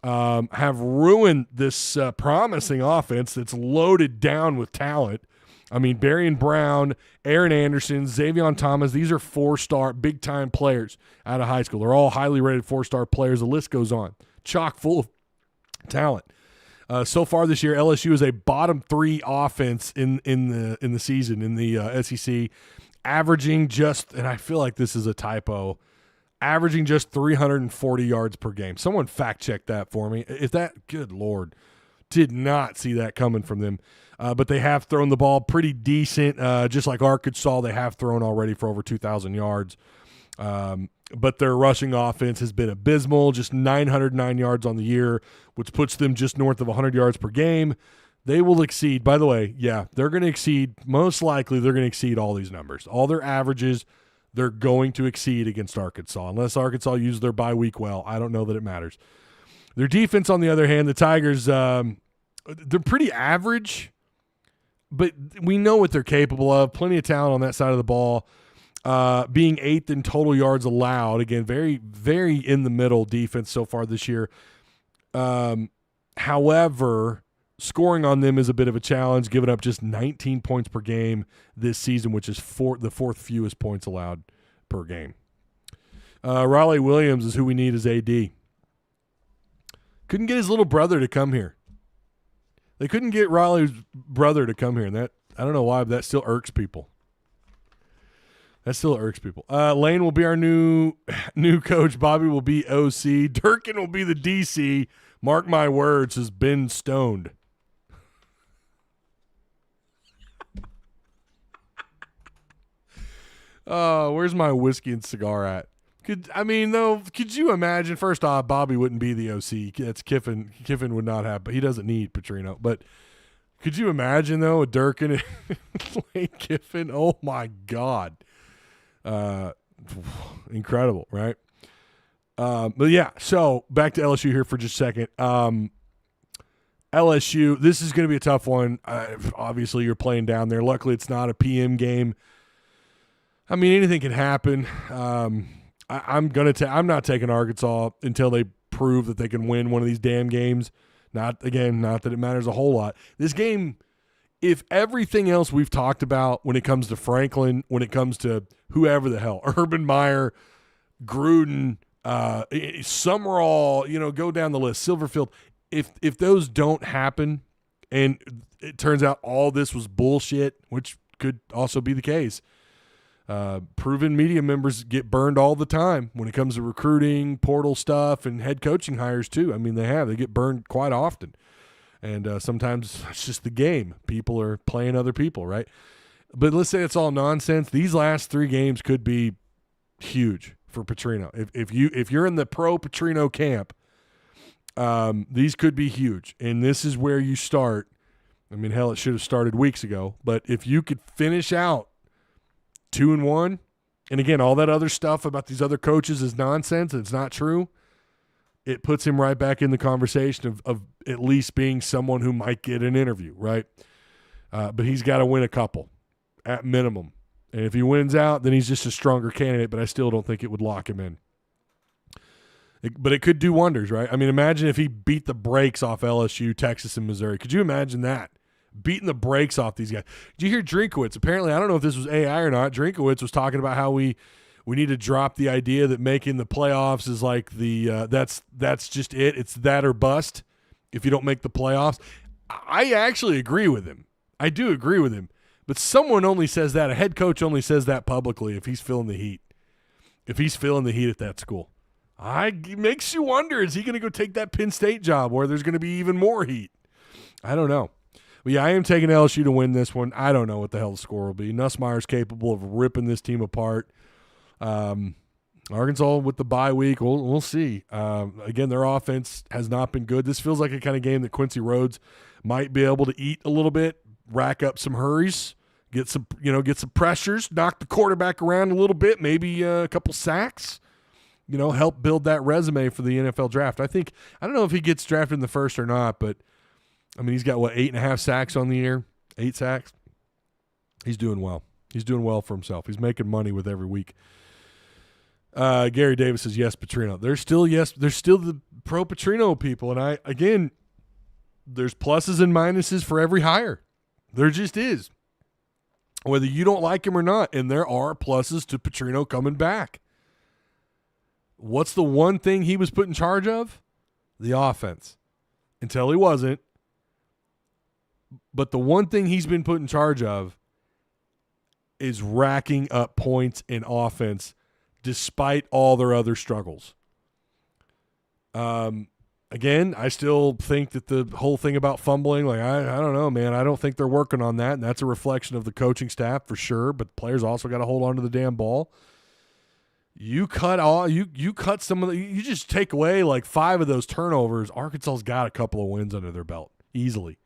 have ruined this promising offense that's loaded down with talent. I mean, Barry Brown, Aaron Anderson, Xavier Thomas, these are 4-star big-time players out of high school. They're all highly rated 4-star players. The list goes on. Chock full of talent. So far this year, LSU is a bottom 3 offense in the season in the SEC, averaging just, and I feel like this is a typo, averaging just 340 yards per game. Someone fact-check that for me. If that, good Lord, did not see that coming from them. But they have thrown the ball pretty decent. Just like Arkansas, they have thrown already for over 2,000 yards. But their rushing offense has been abysmal, just 909 yards on the year, which puts them just north of 100 yards per game. They will exceed, by the way, they're going to exceed, most likely they're going to exceed all these numbers. All their averages, they're going to exceed against Arkansas. Unless Arkansas uses their bye week well, I don't know that it matters. Their defense, on the other hand, the Tigers, they're pretty average, but we know what they're capable of. Plenty of talent on that side of the ball. Being 8th in total yards allowed. Again, very, very in the middle defense so far this year. However, scoring on them is a bit of a challenge, giving up just 19 points per game this season, which is the 4th fewest points allowed per game. Riley Williams is who we need as AD. Couldn't get his little brother to come here. They couldn't get Riley's brother to come here, and that, I don't know why, but that still irks people. Lane will be our new coach. Bobby will be OC. Durkin will be the DC. Mark my words, has been stoned. Where's my whiskey and cigar at? Could you imagine? First off, Bobby wouldn't be the OC. That's Kiffin. Kiffin would not have, but he doesn't need Petrino. But could you imagine, though, a Durkin and Lane Kiffin? Oh, my God. Incredible, right? But yeah, so back to LSU here for just a second. LSU, this is going to be a tough one. Obviously, you're playing down there. Luckily, it's not a PM game. I mean, anything can happen. I'm not taking Arkansas until they prove that they can win one of these damn games. Not that it matters a whole lot. This game, if everything else we've talked about when it comes to Franklin, when it comes to whoever the hell, Urban Meyer, Gruden, Summerall, go down the list, Silverfield, if those don't happen and it turns out all this was bullshit, which could also be the case, proven media members get burned all the time when it comes to recruiting, portal stuff, and head coaching hires too. I mean, they get burned quite often. And sometimes it's just the game. People are playing other people, right? But let's say it's all nonsense. These last 3 games could be huge for Petrino. If you're in the pro Petrino camp, these could be huge. And this is where you start. I mean, hell, it should have started weeks ago. But if you could finish out 2-1, and again, all that other stuff about these other coaches is nonsense. It's not true. It puts him right back in the conversation of at least being someone who might get an interview, right? But he's got to win a couple at minimum. And if he wins out, then he's just a stronger candidate, but I still don't think it would lock him in. But it could do wonders, right? I mean, imagine if he beat the brakes off LSU, Texas, and Missouri. Could you imagine that? Beating the brakes off these guys. Did you hear Drinkowitz? Apparently, I don't know if this was AI or not. Drinkowitz was talking about how we need to drop the idea that making the playoffs is like that's just it. It's that or bust if you don't make the playoffs. I actually agree with him. I do agree with him. But someone only says that. A head coach only says that publicly if he's feeling the heat. If he's feeling the heat at that school. It makes you wonder, is he going to go take that Penn State job where there's going to be even more heat? I don't know. But yeah, I am taking LSU to win this one. I don't know what the hell the score will be. Nussmeier's capable of ripping this team apart. Arkansas with the bye week, we'll see. Again, their offense has not been good. This feels like a kind of game that Quincy Rhodes might be able to eat a little bit, rack up some hurries, get some pressures, knock the quarterback around a little bit, maybe a couple sacks. Help build that resume for the NFL draft. I don't know if he gets drafted in the first or not, but I mean, he's got 8.5 sacks on the year, 8 sacks. He's doing well. He's doing well for himself. He's making money with every week. Gary Davis says yes, Petrino. There's still the pro Petrino people, and there's pluses and minuses for every hire. There just is, whether you don't like him or not, and there are pluses to Petrino coming back. What's the one thing he was put in charge of? The offense. Until he wasn't. But the one thing he's been put in charge of is racking up points in offense despite all their other struggles. Again, I still think that the whole thing about fumbling, I don't know, man. I don't think they're working on that, and that's a reflection of the coaching staff for sure, but the players also got to hold on to the damn ball. You cut some of you just take away 5 of those turnovers. Arkansas's got a couple of wins under their belt easily.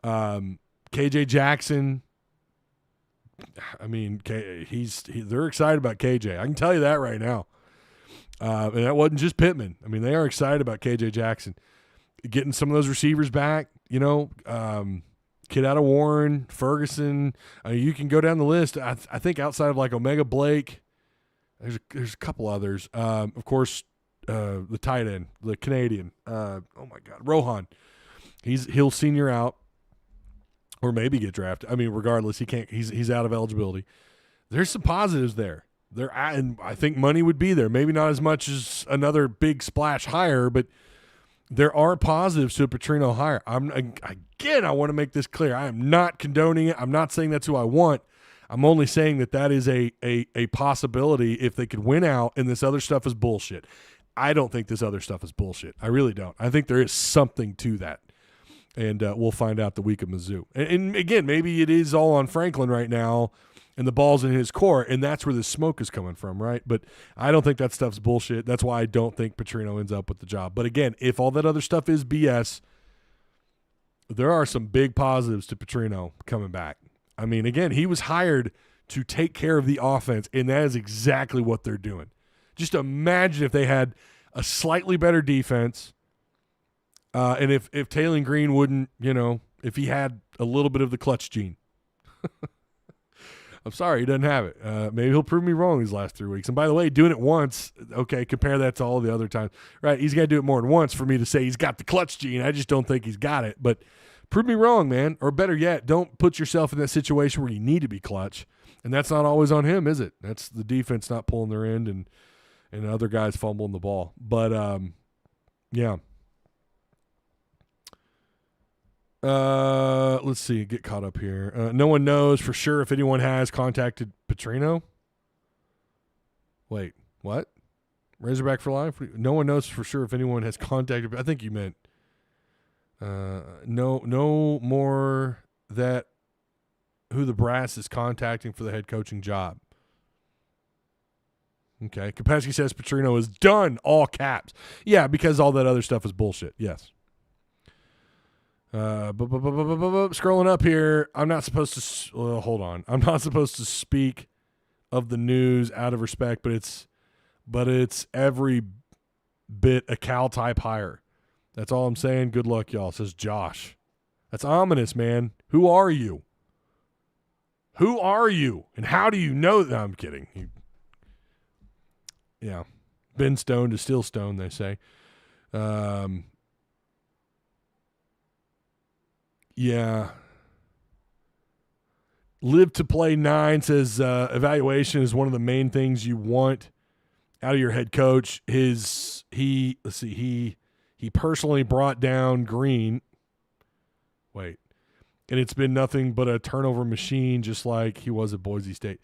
KJ Jackson, I mean, they're excited about KJ. I can tell you that right now. And that wasn't just Pittman. I mean, they are excited about KJ Jackson. Getting some of those receivers back, kid out of Warren, Ferguson. You can go down the list. I think outside of Omega Blake, there's a couple others. Of course, the tight end, the Canadian. Oh my God, Rohan. He'll senior out, or maybe get drafted. I mean, regardless, he can't. He's out of eligibility. There's some positives there. And I think money would be there. Maybe not as much as another big splash hire, but there are positives to a Petrino hire. I want to make this clear. I am not condoning it. I'm not saying that's who I want. I'm only saying that is a possibility if they could win out and this other stuff is bullshit. I don't think this other stuff is bullshit. I really don't. I think there is something to that. And we'll find out the week of Mizzou. And again, maybe it is all on Franklin right now and the ball's in his court, and that's where the smoke is coming from, right? But I don't think that stuff's bullshit. That's why I don't think Petrino ends up with the job. But again, if all that other stuff is BS, there are some big positives to Petrino coming back. I mean, again, he was hired to take care of the offense, and that is exactly what they're doing. Just imagine if they had a slightly better defense, and if Taylen Green wouldn't, if he had a little bit of the clutch gene. I'm sorry, he doesn't have it. Maybe he'll prove me wrong these last 3 weeks. And by the way, doing it once, okay, compare that to all the other times. Right, he's got to do it more than once for me to say he's got the clutch gene. I just don't think he's got it. But prove me wrong, man. Or better yet, don't put yourself in that situation where you need to be clutch. And that's not always on him, is it? That's the defense not pulling their end and other guys fumbling the ball. But, yeah. Let's see. Get caught up here. No one knows for sure if anyone has contacted Petrino. Wait, what? Razorback for life? No one knows for sure if anyone has contacted. I think you meant no more that who the brass is contacting for the head coaching job. Okay. Kapowski says Petrino is done, all caps. Yeah, because all that other stuff is bullshit. Yes. Scrolling up here, I'm not supposed to. Well, hold on. I'm not supposed to speak of the news out of respect, but it's every bit a Cal type hire. That's all I'm saying. Good luck, y'all. Says Josh. That's ominous, man. Who are you? Who are you? And how do you know that? I'm kidding. Yeah, been stoned is still stoned, they say. Yeah. Live to Play 9 says evaluation is one of the main things you want out of your head coach. He personally brought down Green. Wait. And it's been nothing but a turnover machine, just like he was at Boise State.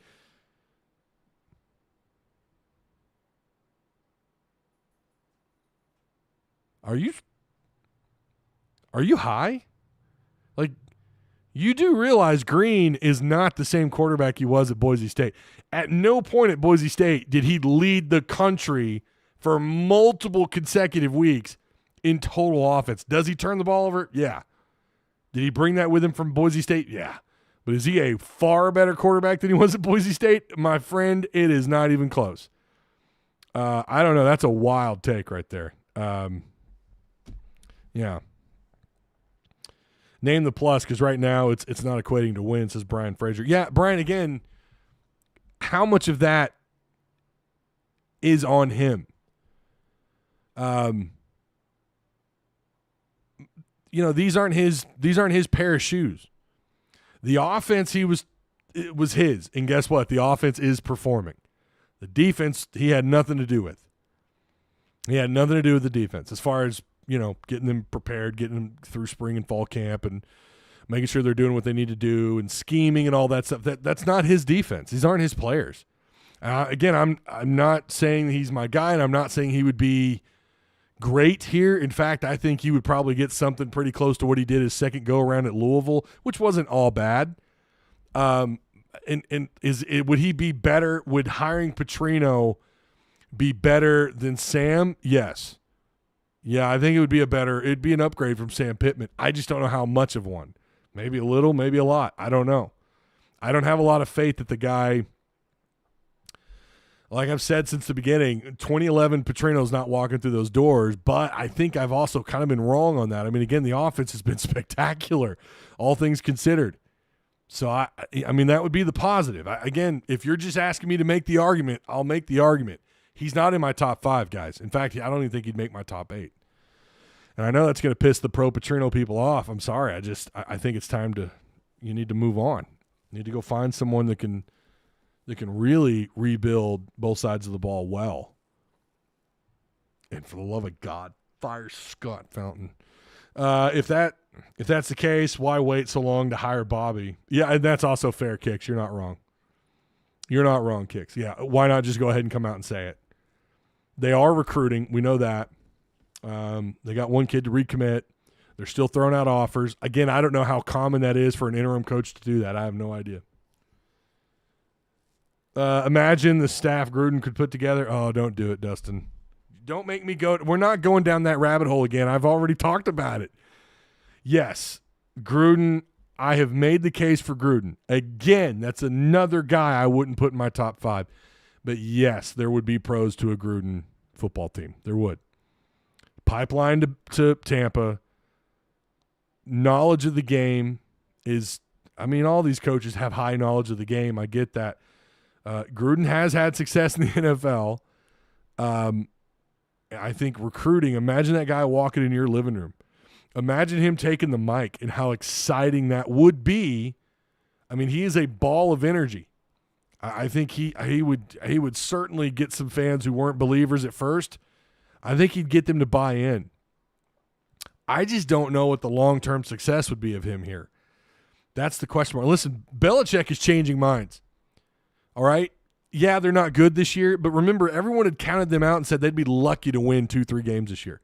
Are you high? Like, You do realize Green is not the same quarterback he was at Boise State. At no point at Boise State did he lead the country for multiple consecutive weeks in total offense. Does he turn the ball over? Yeah. Did he bring that with him from Boise State? Yeah. But is he a far better quarterback than he was at Boise State? My friend, it is not even close. I don't know. That's a wild take right there. Yeah. Name the plus, because right now it's not equating to win, says Brian Frazier. Yeah, Brian, again, how much of that is on him? These aren't his pair of shoes. The offense it was his, and guess what? The offense is performing. The defense he had nothing to do with. He had nothing to do with the defense as far as, getting them prepared, getting them through spring and fall camp and making sure they're doing what they need to do and scheming and all that stuff. That's not his defense. These aren't his players. Again, I'm not saying he's my guy, and I'm not saying he would be great here. In fact, I think he would probably get something pretty close to what he did his second go-around at Louisville, which wasn't all bad. Would he be better? Would hiring Petrino be better than Sam? Yes. Yeah, I think it'd be an upgrade from Sam Pittman. I just don't know how much of one. Maybe a little, maybe a lot. I don't know. I don't have a lot of faith that the guy, like I've said since the beginning, 2011 Petrino's not walking through those doors, but I think I've also kind of been wrong on that. I mean, again, the offense has been spectacular, all things considered. So, I mean, that would be the positive. Again, if you're just asking me to make the argument, I'll make the argument. He's not in my top 5, guys. In fact, I don't even think he'd make my top 8. And I know that's going to piss the pro-Petrino people off. I'm sorry. I think it's time you need to move on. You need to go find someone that can really rebuild both sides of the ball well. And for the love of God, fire Scott Fountain. If that's the case, why wait so long to hire Bobby? Yeah, and that's also fair, Kicks. You're not wrong. You're not wrong, Kicks. Yeah, why not just go ahead and come out and say it? They are recruiting. We know that. They got one kid to recommit. They're still throwing out offers. Again, I don't know how common that is for an interim coach to do that. I have no idea. Imagine the staff Gruden could put together. Oh, don't do it, Dustin. Don't make me go. We're not going down that rabbit hole again. I've already talked about it. Yes, Gruden, I have made the case for Gruden. Again, that's another guy I wouldn't put in my top 5. But yes, there would be pros to a Gruden football team. There would. Pipeline to Tampa. Knowledge of the game is, all these coaches have high knowledge of the game. I get that. Gruden has had success in the NFL. I think recruiting, imagine that guy walking in your living room. Imagine him taking the mic and how exciting that would be. He is a ball of energy. I think he would certainly get some fans who weren't believers at first. I think he'd get them to buy in. I just don't know what the long-term success would be of him here. That's the question mark. Listen, Belichick is changing minds. All right? Yeah, they're not good this year, but remember, everyone had counted them out and said they'd be lucky to win 2-3 games this year.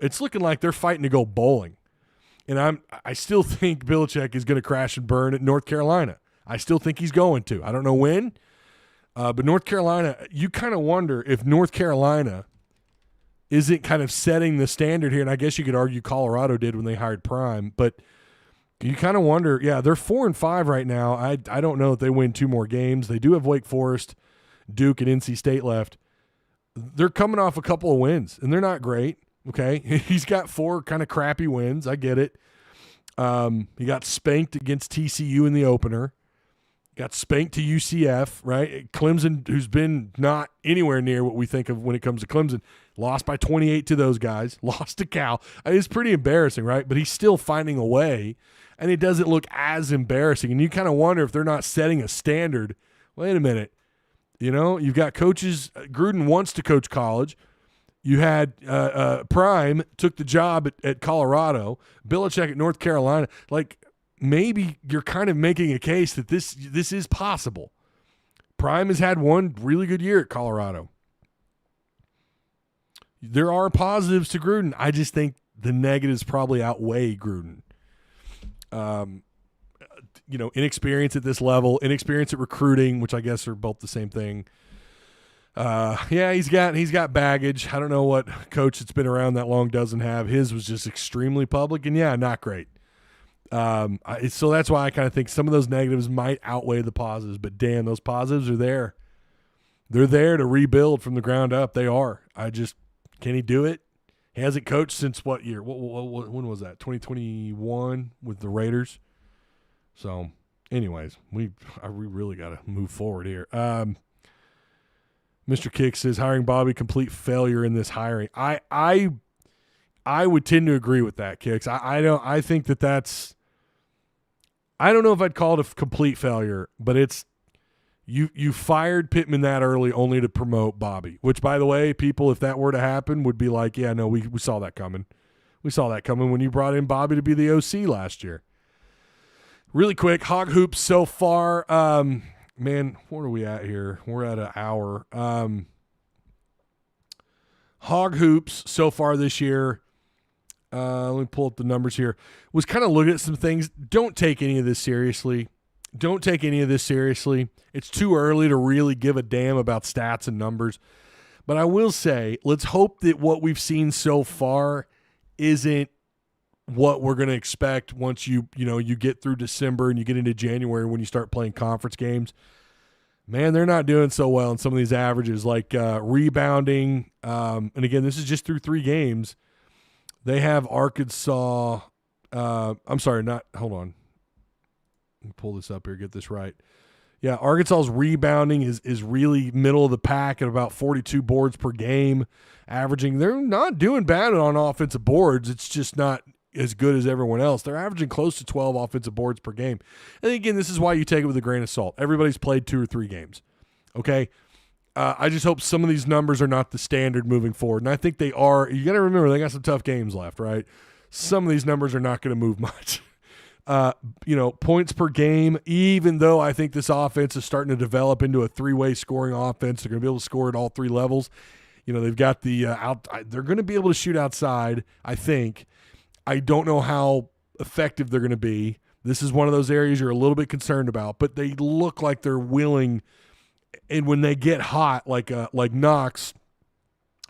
It's looking like they're fighting to go bowling. And I still think Belichick is going to crash and burn at North Carolina. I still think he's going to. I don't know when. But North Carolina, you kind of wonder if North Carolina isn't kind of setting the standard here. And I guess you could argue Colorado did when they hired Prime. But you kind of wonder, yeah, they're 4-5 right now. I don't know if they win 2 more games. They do have Wake Forest, Duke, and NC State left. They're coming off a couple of wins, and they're not great. Okay, he's got 4 kind of crappy wins. I get it. He got spanked against TCU in the opener. Got spanked to UCF, right? Clemson, who's been not anywhere near what we think of when it comes to Clemson, lost by 28 to those guys. Lost to Cal. It's pretty embarrassing, right? But he's still finding a way, and it doesn't look as embarrassing. And you kind of wonder if they're not setting a standard. Wait a minute. You've got coaches. Gruden wants to coach college. You had Prime took the job at Colorado, Belichick at North Carolina. Like, maybe you're kind of making a case that this is possible. Prime has had one really good year at Colorado. There are positives to Gruden. I just think the negatives probably outweigh Gruden. Inexperience at this level, inexperience at recruiting, which I guess are both the same thing. He's got baggage. I don't know what coach that's been around that long doesn't have. His was just extremely public, and not great. So that's why I kind of think some of those negatives might outweigh the positives. But damn, those positives are there. They're there to rebuild from the ground up. They are. Can he do it? He hasn't coached since what year? When was that? 2021 with the Raiders. So, anyways, we really got to move forward here. Mr. Kick says hiring Bobby complete failure in this hiring. I would tend to agree with that, Kicks. I think that's. I don't know if I'd call it a complete failure, but it's you fired Pittman that early only to promote Bobby. Which, by the way, people, if that were to happen, would be like, yeah, no, we saw that coming. We saw that coming when you brought in Bobby to be the OC last year. Really quick, Hog Hoops so far. Man, where are we at here? We're at an hour. Hog Hoops so far this year. Let me pull up the numbers here. Was kind of looking at some things. Don't take any of this seriously. It's too early to really give a damn about stats and numbers. But I will say, let's hope that what we've seen so far isn't what we're going to expect once you get through December and you get into January when you start playing conference games. Man, they're not doing so well in some of these averages, like rebounding. And again, this is just through 3 games. They have Arkansas. Hold on. Let me pull this up here, get this right. Yeah, Arkansas's rebounding is really middle of the pack at about 42 boards per game, averaging. They're not doing bad on offensive boards. It's just not as good as everyone else. They're averaging close to 12 offensive boards per game. And again, this is why you take it with a grain of salt. Everybody's played 2 or 3 games. Okay? I just hope some of these numbers are not the standard moving forward. And I think they are. You got to remember, they got some tough games left, right? Some of these numbers are not going to move much. Points per game, even though I think this offense is starting to develop into a 3-way scoring offense, they're going to be able to score at all 3 levels. They've got the they're going to be able to shoot outside, I think. I don't know how effective they're going to be. This is one of those areas you're a little bit concerned about, but they look like they're willing. And when they get hot, like Knox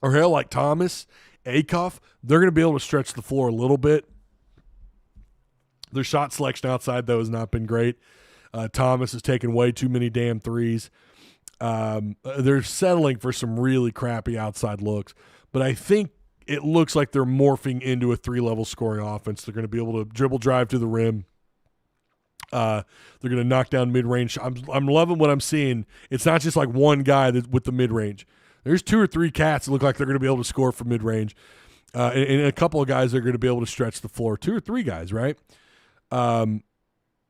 or hell, like Thomas, Acuff, they're going to be able to stretch the floor a little bit. Their shot selection outside, though, has not been great. Thomas has taken way too many damn threes. They're settling for some really crappy outside looks. But I think it looks like they're morphing into a 3-level scoring offense. They're going to be able to dribble drive to the rim. They're going to knock down mid-range. I'm loving what I'm seeing. It's not just like one guy with the mid-range. There's 2 or 3 cats that look like they're going to be able to score from mid-range. And a couple of guys that are going to be able to stretch the floor. 2 or 3 guys, right?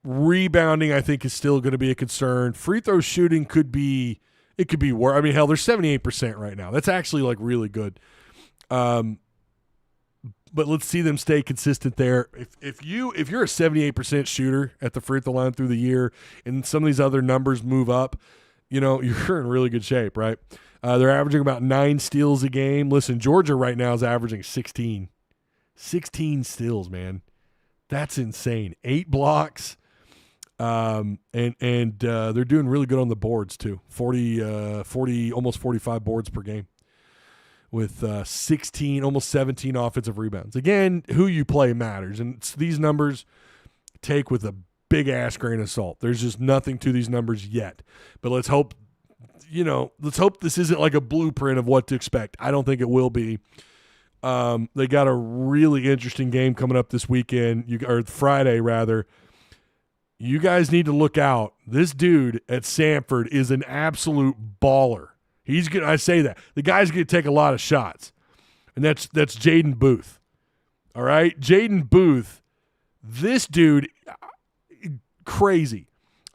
Rebounding, I think, is still going to be a concern. Free throw shooting could be worse. I mean, hell, they're 78% right now. That's actually like really good. But let's see them stay consistent there. If you're a 78% shooter at the free throw line through the year, and some of these other numbers move up, you're in really good shape, right? They're averaging about 9 steals a game. Listen, Georgia right now is averaging 16 steals, man. That's insane. 8 blocks. And they're doing really good on the boards too. 40, almost 45 boards per game with 16, almost 17 offensive rebounds. Again, who you play matters. And these numbers take with a big ass grain of salt. There's just nothing to these numbers yet. But let's hope this isn't like a blueprint of what to expect. I don't think it will be. They got a really interesting game coming up this weekend, or Friday rather. You guys need to look out. This dude at Samford is an absolute baller. I say that. The guy's going to take a lot of shots. And that's Jaden Booth. All right? Jaden Booth, this dude, crazy.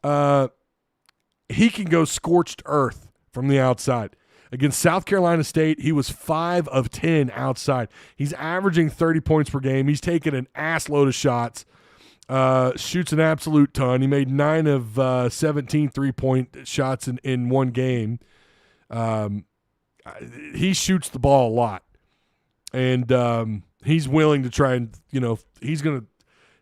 He can go scorched earth from the outside. Against South Carolina State, he was 5 of 10 outside. He's averaging 30 points per game. He's taken an ass load of shots. Shoots an absolute ton. He made 9 of 17 3-point shots in one game. He shoots the ball a lot. And he's willing to try and,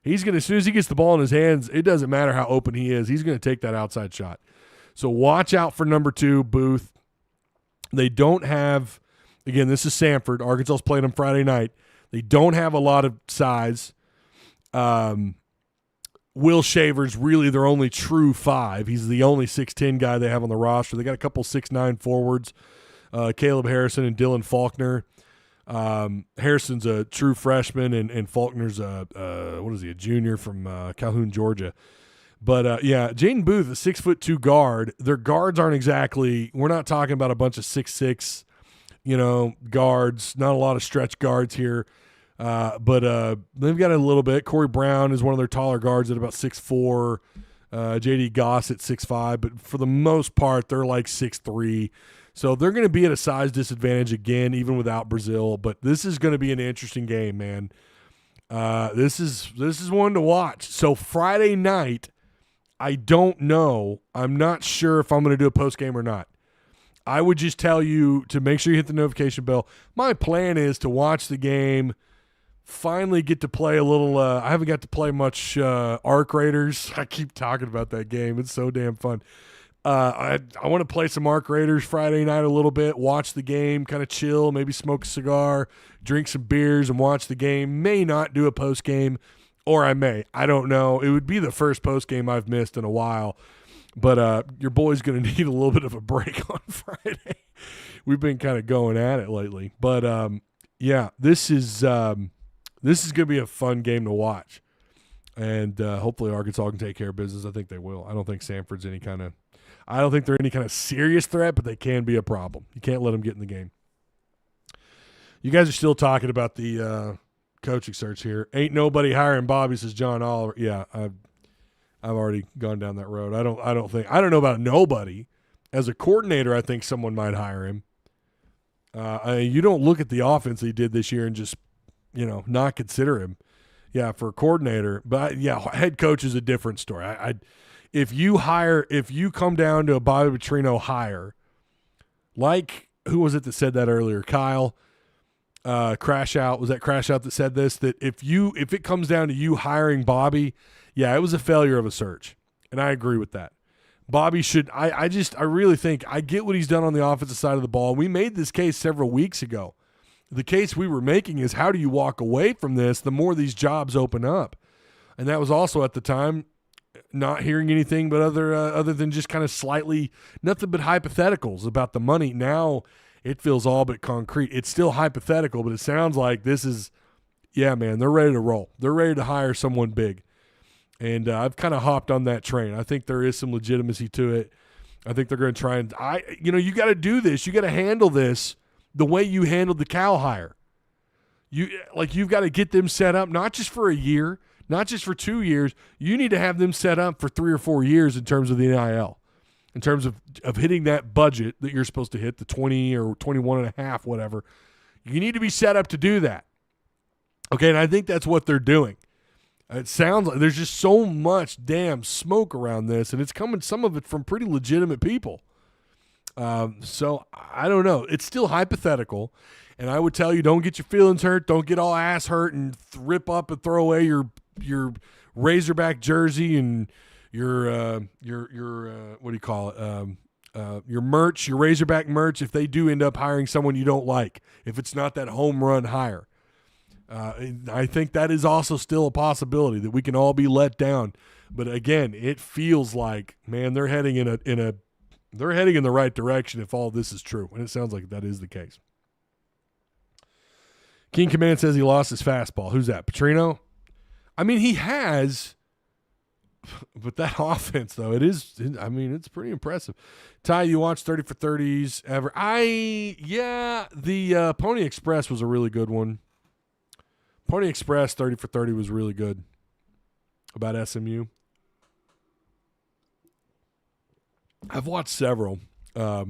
He's going to, as soon as he gets the ball in his hands, it doesn't matter how open he is. He's going to take that outside shot. So watch out for number 2, Booth. They don't have, again, this is Samford. Arkansas's playing them Friday night. They don't have a lot of size. Will Shaver's really their only true 5. He's the only 6'10" guy they have on the roster. They got a couple 6'9" forwards, Caleb Harrison and Dylan Faulkner. Harrison's a true freshman, and Faulkner's a junior from Calhoun, Georgia. But, Jaden Booth, a 6'2" guard. Their guards aren't exactly – we're not talking about a bunch of 6'6", guards. Not a lot of stretch guards here. But they've got a little bit. Corey Brown is one of their taller guards at about 6'4". J.D. Goss at 6'5". But for the most part, they're like 6'3". So they're going to be at a size disadvantage again, even without Bazzel. But this is going to be an interesting game, man. This is one to watch. So Friday night, I don't know. I'm not sure if I'm going to do a post game or not. I would just tell you to make sure you hit the notification bell. My plan is to watch the game, finally get to play a little I haven't got to play much Arc Raiders. I keep talking about that game. It's so damn fun. I want to play some Arc Raiders Friday night a little bit, watch the game, kind of chill, maybe smoke a cigar, drink some beers, and watch the game. May not do a post game, or I may. I don't know. It would be the first post game I've missed in a while. But your boy's going to need a little bit of a break on Friday. We've been kind of going at it lately. But, this is going to be a fun game to watch. And hopefully Arkansas can take care of business. I think they will. I don't think Samford's I don't think they're any kind of serious threat, but they can be a problem. You can't let them get in the game. You guys are still talking about the coaching search here. Ain't nobody hiring Bobby, says John Oliver. Yeah, I've already gone down that road. I don't know about nobody. As a coordinator, I think someone might hire him. You don't look at the offense he did this year and just, not consider him. Yeah, for a coordinator. But, head coach is a different story. If you come down to a Bobby Petrino hire, like, who was it that said that earlier? Kyle Crash Out. Was that Crash Out that said this? That if it comes down to you hiring Bobby, yeah, it was a failure of a search. And I agree with that. Bobby should – I really think – I get what he's done on the offensive side of the ball. We made this case several weeks ago. The case we were making is how do you walk away from this the more these jobs open up? And that was also at the time not hearing anything but other than just kind of slightly – nothing but hypotheticals about the money. Now it feels all but concrete. It's still hypothetical, but it sounds like this is – yeah, man, they're ready to roll. They're ready to hire someone big. And I've kind of hopped on that train. I think there is some legitimacy to it. I think they're going to try and you got to do this. You got to handle this the way you handled the Cal hire. You've got to get them set up not just for a year, not just for 2 years. You need to have them set up for 3 or 4 years in terms of the NIL, in terms of hitting that budget that you're supposed to hit, the 20 or 21 and a half, whatever. You need to be set up to do that. Okay, and I think that's what they're doing. It sounds like there's just so much damn smoke around this, and it's coming, some of it from pretty legitimate people. So I don't know. It's still hypothetical, and I would tell you, don't get your feelings hurt. Don't get all ass hurt and rip up and throw away your Razorback jersey and your what do you call it? Your merch, your Razorback merch. If they do end up hiring someone you don't like, if it's not that home run hire. I think that is also still a possibility that we can all be let down. But again, it feels like, man, they're heading in the right direction if all this is true, and it sounds like that is the case. King Command says he lost his fastball. Who's that? Petrino? I mean, he has, but that offense though, it's pretty impressive. Ty, you watched 30 for 30s ever? The Pony Express was a really good one. Pony Express 30 for 30 was really good about SMU. I've watched several. I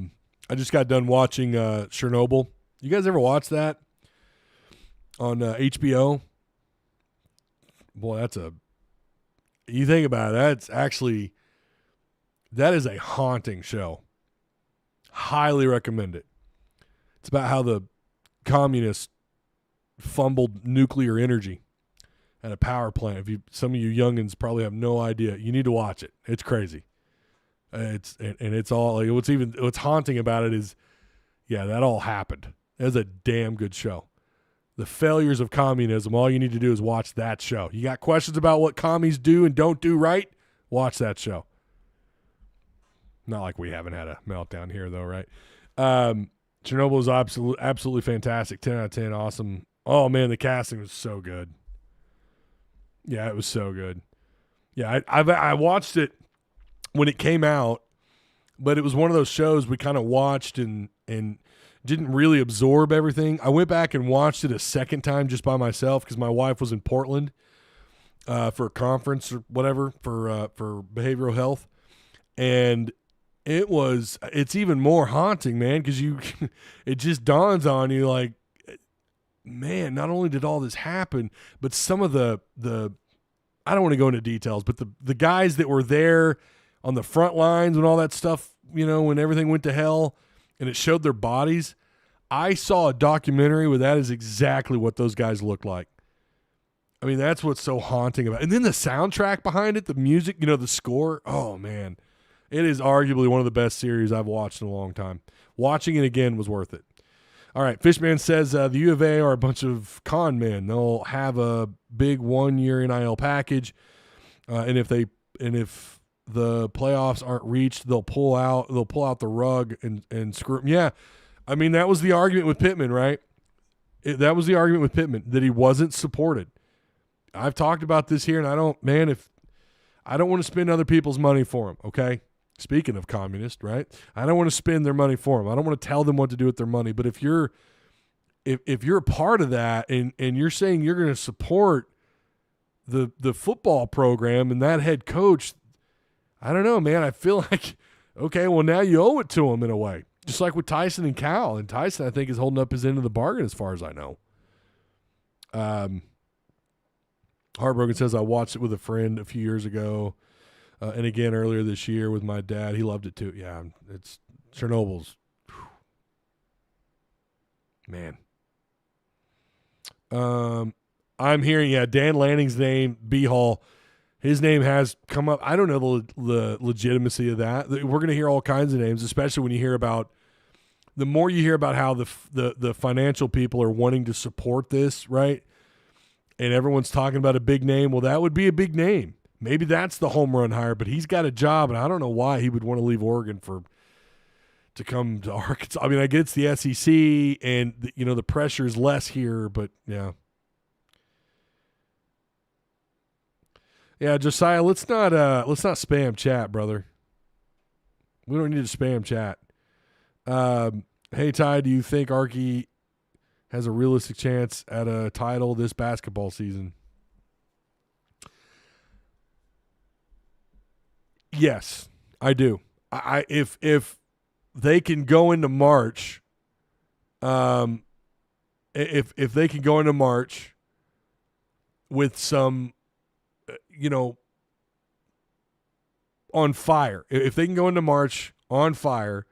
just got done watching Chernobyl. You guys ever watch that on HBO? Boy, you think about it, that is a haunting show. Highly recommend it. It's about how the communists fumbled nuclear energy at a power plant. Some of you youngins probably have no idea. You need to watch it. It's crazy. It's all like what's haunting about it is, yeah, that all happened. That's a damn good show. The failures of communism. All you need to do is watch that show. You got questions about what commies do and don't do right? Watch that show. Not like we haven't had a meltdown here though, right? Chernobyl is absolutely fantastic. 10 out of 10, awesome. Oh man, the casting was so good. Yeah, it was so good. Yeah, I watched it when it came out, but it was one of those shows we kind of watched and didn't really absorb everything. I went back and watched it a second time just by myself because my wife was in Portland for a conference or whatever for behavioral health, and it's even more haunting, man, because it just dawns on you like, man, not only did all this happen, but some of the I don't want to go into details, but the guys that were there on the front lines when all that stuff, when everything went to hell and it showed their bodies. I saw a documentary where that is exactly what those guys looked like. I mean, that's what's so haunting about it. And then the soundtrack behind it, the music, the score. Oh, man. It is arguably one of the best series I've watched in a long time. Watching it again was worth it. All right, Fishman says the U of A are a bunch of con men. They'll have a big 1-year NIL package, and if the playoffs aren't reached, they'll pull out the rug and screw them. Yeah, I mean that was the argument with Pittman, right? That was the argument with Pittman, that he wasn't supported. I've talked about this here, and I don't want to spend other people's money for him. Okay. Speaking of communist, right? I don't want to spend their money for them. I don't want to tell them what to do with their money. But if you're a part of that and you're saying you're going to support the football program and that head coach, I don't know, man. I feel like, okay, well, now you owe it to them in a way. Just like with Tyson and Cal. And Tyson, I think, is holding up his end of the bargain as far as I know. Heartbroken says, I watched it with a friend a few years ago. And again, earlier this year with my dad. He loved it too. Yeah, it's Chernobyl's. Whew. Man. I'm hearing, Dan Lanning's name, B. Hall, his name has come up. I don't know the legitimacy of that. We're going to hear all kinds of names, especially when you hear about, the more you hear about how the financial people are wanting to support this, right? And everyone's talking about a big name. Well, that would be a big name. Maybe that's the home run hire, but he's got a job, and I don't know why he would want to leave Oregon to come to Arkansas. I mean, I get it's the SEC, and the pressure is less here, but yeah. Yeah, Josiah, let's not spam chat, brother. We don't need to spam chat. Hey Ty, do you think Arky has a realistic chance at a title this basketball season? Yes, I do. If they can go into March, if they can go into March with some, on fire. If they can go into March on fire,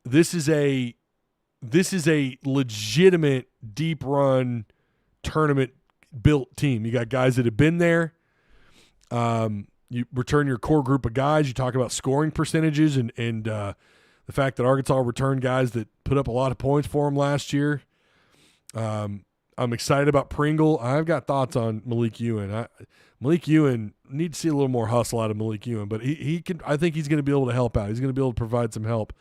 this is a legitimate deep run tournament built team. You got guys that have been there. You return your core group of guys. You talk about scoring percentages and the fact that Arkansas returned guys that put up a lot of points for them last year. I'm excited about Pringle. I've got thoughts on Malik Ewan. Malik Ewan, need to see a little more hustle out of Malik Ewan, but he can. I think he's going to be able to help out. He's going to be able to provide some help.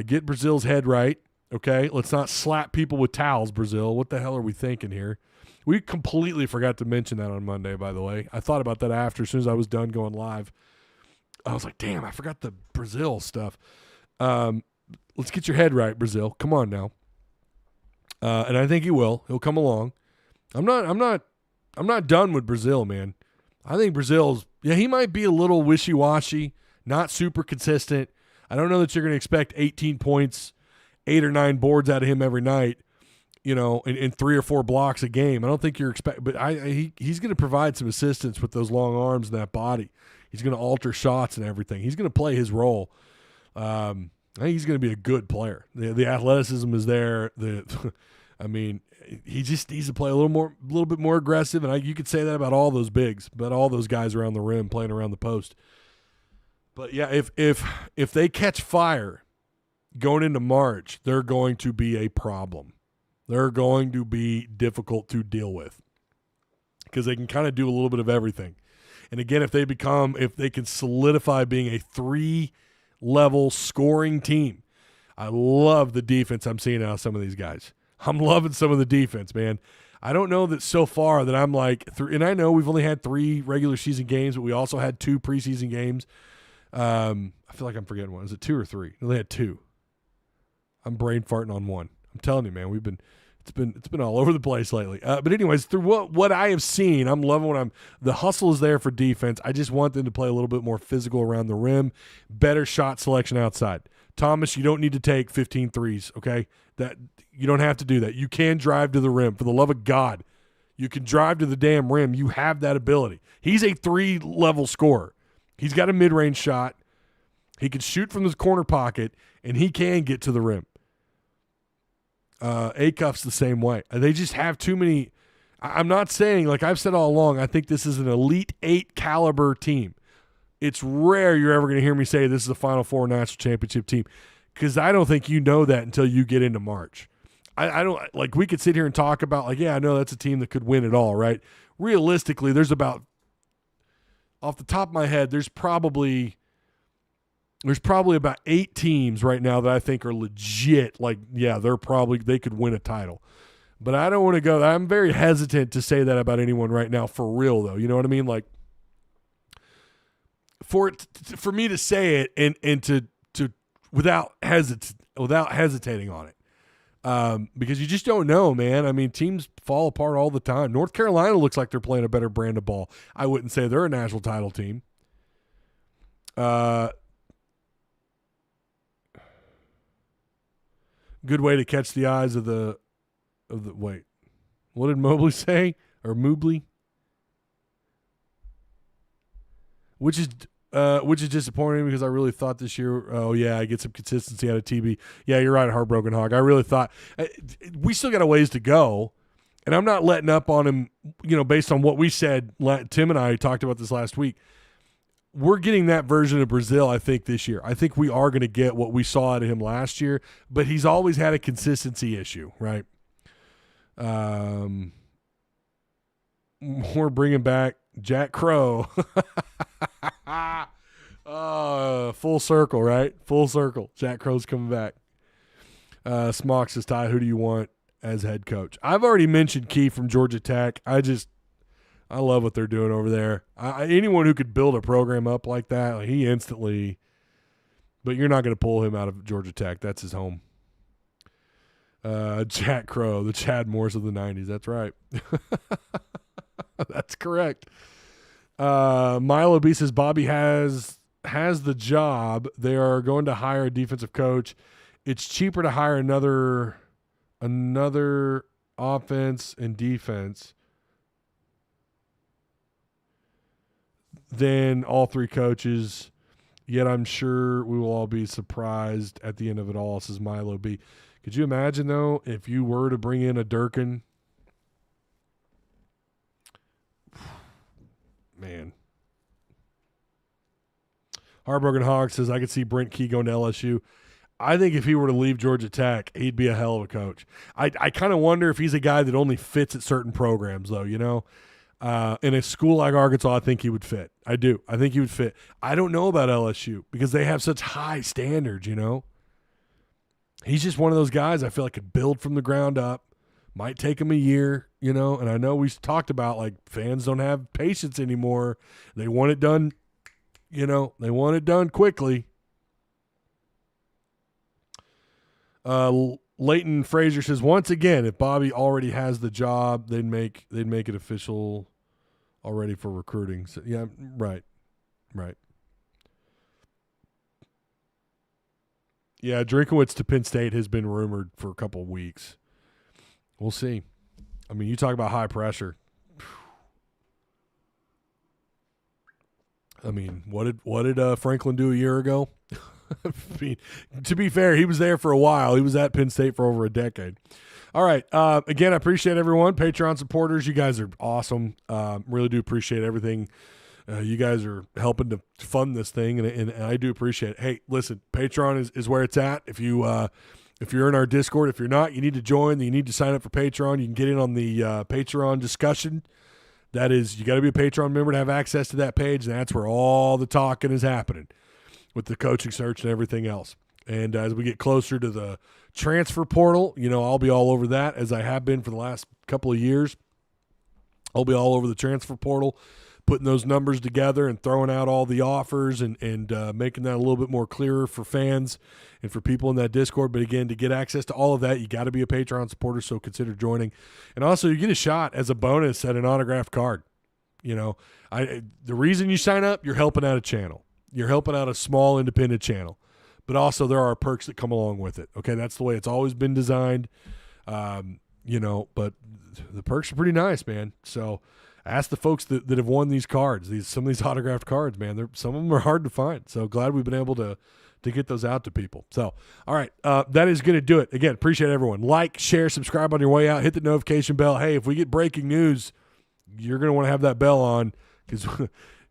Get Brazil's head right, okay? Let's not slap people with towels, Brazil. What the hell are we thinking here? We completely forgot to mention that on Monday, by the way. I thought about that after, as soon as I was done going live. I was like, damn, I forgot the Brazil stuff. Let's get your head right, Brazil. Come on now. And I think he will. He'll come along. I'm not done with Brazil, man. I think Brazil's, he might be a little wishy-washy, not super consistent. I don't know that you're going to expect 18 points, 8 or 9 boards out of him every night, in 3 or 4 blocks a game. I don't think you're expecting, but he's going to provide some assistance with those long arms and that body. He's going to alter shots and everything. He's going to play his role. I think he's going to be a good player. The athleticism is there. I mean, he just needs to play a little bit more aggressive, and you could say that about all those bigs, but all those guys around the rim playing around the post. But yeah, if they catch fire going into March, they're going to be a problem. They're going to be difficult to deal with because they can kind of do a little bit of everything. And again, if they can solidify being a 3-level scoring team, I love the defense I'm seeing out of some of these guys. I'm loving some of the defense, man. I don't know that so far that I'm like, and I know we've only had 3 regular season games, but we also had 2 preseason games. I feel like I'm forgetting one. Is it 2 or 3? No, they had 2. I'm brain farting on one. I'm telling you, man, it's been all over the place lately. But anyways, through what I have seen, I'm loving the hustle is there for defense. I just want them to play a little bit more physical around the rim, better shot selection outside. Thomas, you don't need to take 15 threes, okay? That you don't have to do that. You can drive to the rim. For the love of God, you can drive to the damn rim. You have that ability. He's a 3-level scorer. He's got a mid-range shot. He can shoot from the corner pocket, and he can get to the rim. Acuff's the same way. They just have too many. I'm not saying, like I've said all along, I think this is an Elite 8 caliber team. It's rare you're ever going to hear me say this is a Final Four national championship team because I don't think you know that until you get into March. I don't – like we could sit here and talk about like, yeah, I know that's a team that could win it all, right? Realistically, there's about – off the top of my head, there's probably about 8 teams right now that I think are legit. Like, yeah, they could win a title. But I don't want to go – I'm very hesitant to say that about anyone right now for real though. You know what I mean? Like – for me to say it and to without hesitating on it, because you just don't know, man. I mean, teams fall apart all the time. North Carolina looks like they're playing a better brand of ball. I wouldn't say they're a national title team. Good way to catch the eyes of the wait. What did Mobley say or Mobley? Which is disappointing because I really thought this year, I get some consistency out of TB. Yeah, you're right, Heartbroken Hog. I really thought we still got a ways to go, and I'm not letting up on him, based on what we said. Tim and I talked about this last week. We're getting that version of Bazzel, I think, this year. I think we are going to get what we saw out of him last year, but he's always had a consistency issue, right? We're bringing back Jack Crow. Full circle, right? Full circle. Jack Crow's coming back. Smock says, Ty, who do you want as head coach? I've already mentioned Key from Georgia Tech. I love what they're doing over there. Anyone who could build a program up like that, like he instantly – but you're not going to pull him out of Georgia Tech. That's his home. Jack Crow, the Chad Morris of the 90s. That's right. That's correct. Milo B says Bobby has the job. They are going to hire a defensive coach. It's cheaper to hire another offense and defense than all 3 coaches. Yet I'm sure we will all be surprised at the end of it all, says Milo B. Could you imagine, though, if you were to bring in a Durkin? Man. Heartbroken Hog says, I could see Brent Key going to LSU. I think if he were to leave Georgia Tech, he'd be a hell of a coach. I kind of wonder if he's a guy that only fits at certain programs, though, In a school like Arkansas, I think he would fit. I do. I think he would fit. I don't know about LSU because they have such high standards, He's just one of those guys I feel like could build from the ground up. Might take him a year, and I know we talked about, like, fans don't have patience anymore. They want it done, they want it done quickly. Leighton Frazier says, once again, if Bobby already has the job, they'd make it official already for recruiting. So, yeah, right. Yeah, Drinkowitz to Penn State has been rumored for a couple of weeks. We'll see. I mean, you talk about high pressure. I mean, what did Franklin do a year ago? I mean, to be fair, he was there for a while. He was at Penn State for over a decade. All right. Again, I appreciate everyone. Patreon supporters, you guys are awesome. Really do appreciate everything. You guys are helping to fund this thing, and I do appreciate it. Hey, listen, Patreon is where it's at. If you're in our Discord, if you're not, you need to join. You need to sign up for Patreon. You can get in on the Patreon discussion. That is, you got to be a Patreon member to have access to that page, and that's where all the talking is happening with the coaching search and everything else. And as we get closer to the transfer portal, I'll be all over that, as I have been for the last couple of years. I'll be all over the transfer portal, putting those numbers together and throwing out all the offers and making that a little bit more clearer for fans and for people in that Discord. But again, to get access to all of that, you got to be a Patreon supporter, so consider joining. And also, you get a shot as a bonus at an autographed card. The reason you sign up, you're helping out a channel. You're helping out a small independent channel. But also there are perks that come along with it. Okay, that's the way it's always been designed. But the perks are pretty nice, man. So ask the folks that have won these cards, some of these autographed cards, man. Some of them are hard to find. So glad we've been able to get those out to people. So, all right, that is going to do it. Again, appreciate everyone. Like, share, subscribe on your way out. Hit the notification bell. Hey, if we get breaking news, you're going to want to have that bell on because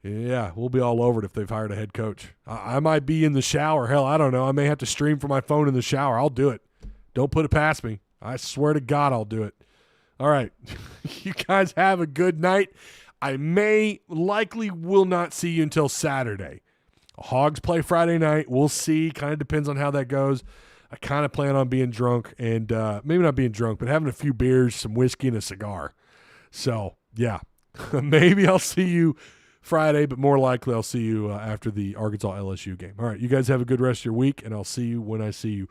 yeah, we'll be all over it if they've hired a head coach. I might be in the shower. Hell, I don't know. I may have to stream from my phone in the shower. I'll do it. Don't put it past me. I swear to God I'll do it. All right. You guys have a good night. I likely will not see you until Saturday. Hogs play Friday night. We'll see. Kind of depends on how that goes. I kind of plan on being drunk and maybe not being drunk, but having a few beers, some whiskey, and a cigar. So, yeah. Maybe I'll see you Friday, but more likely I'll see you after the Arkansas LSU game. All right, you guys have a good rest of your week, and I'll see you when I see you.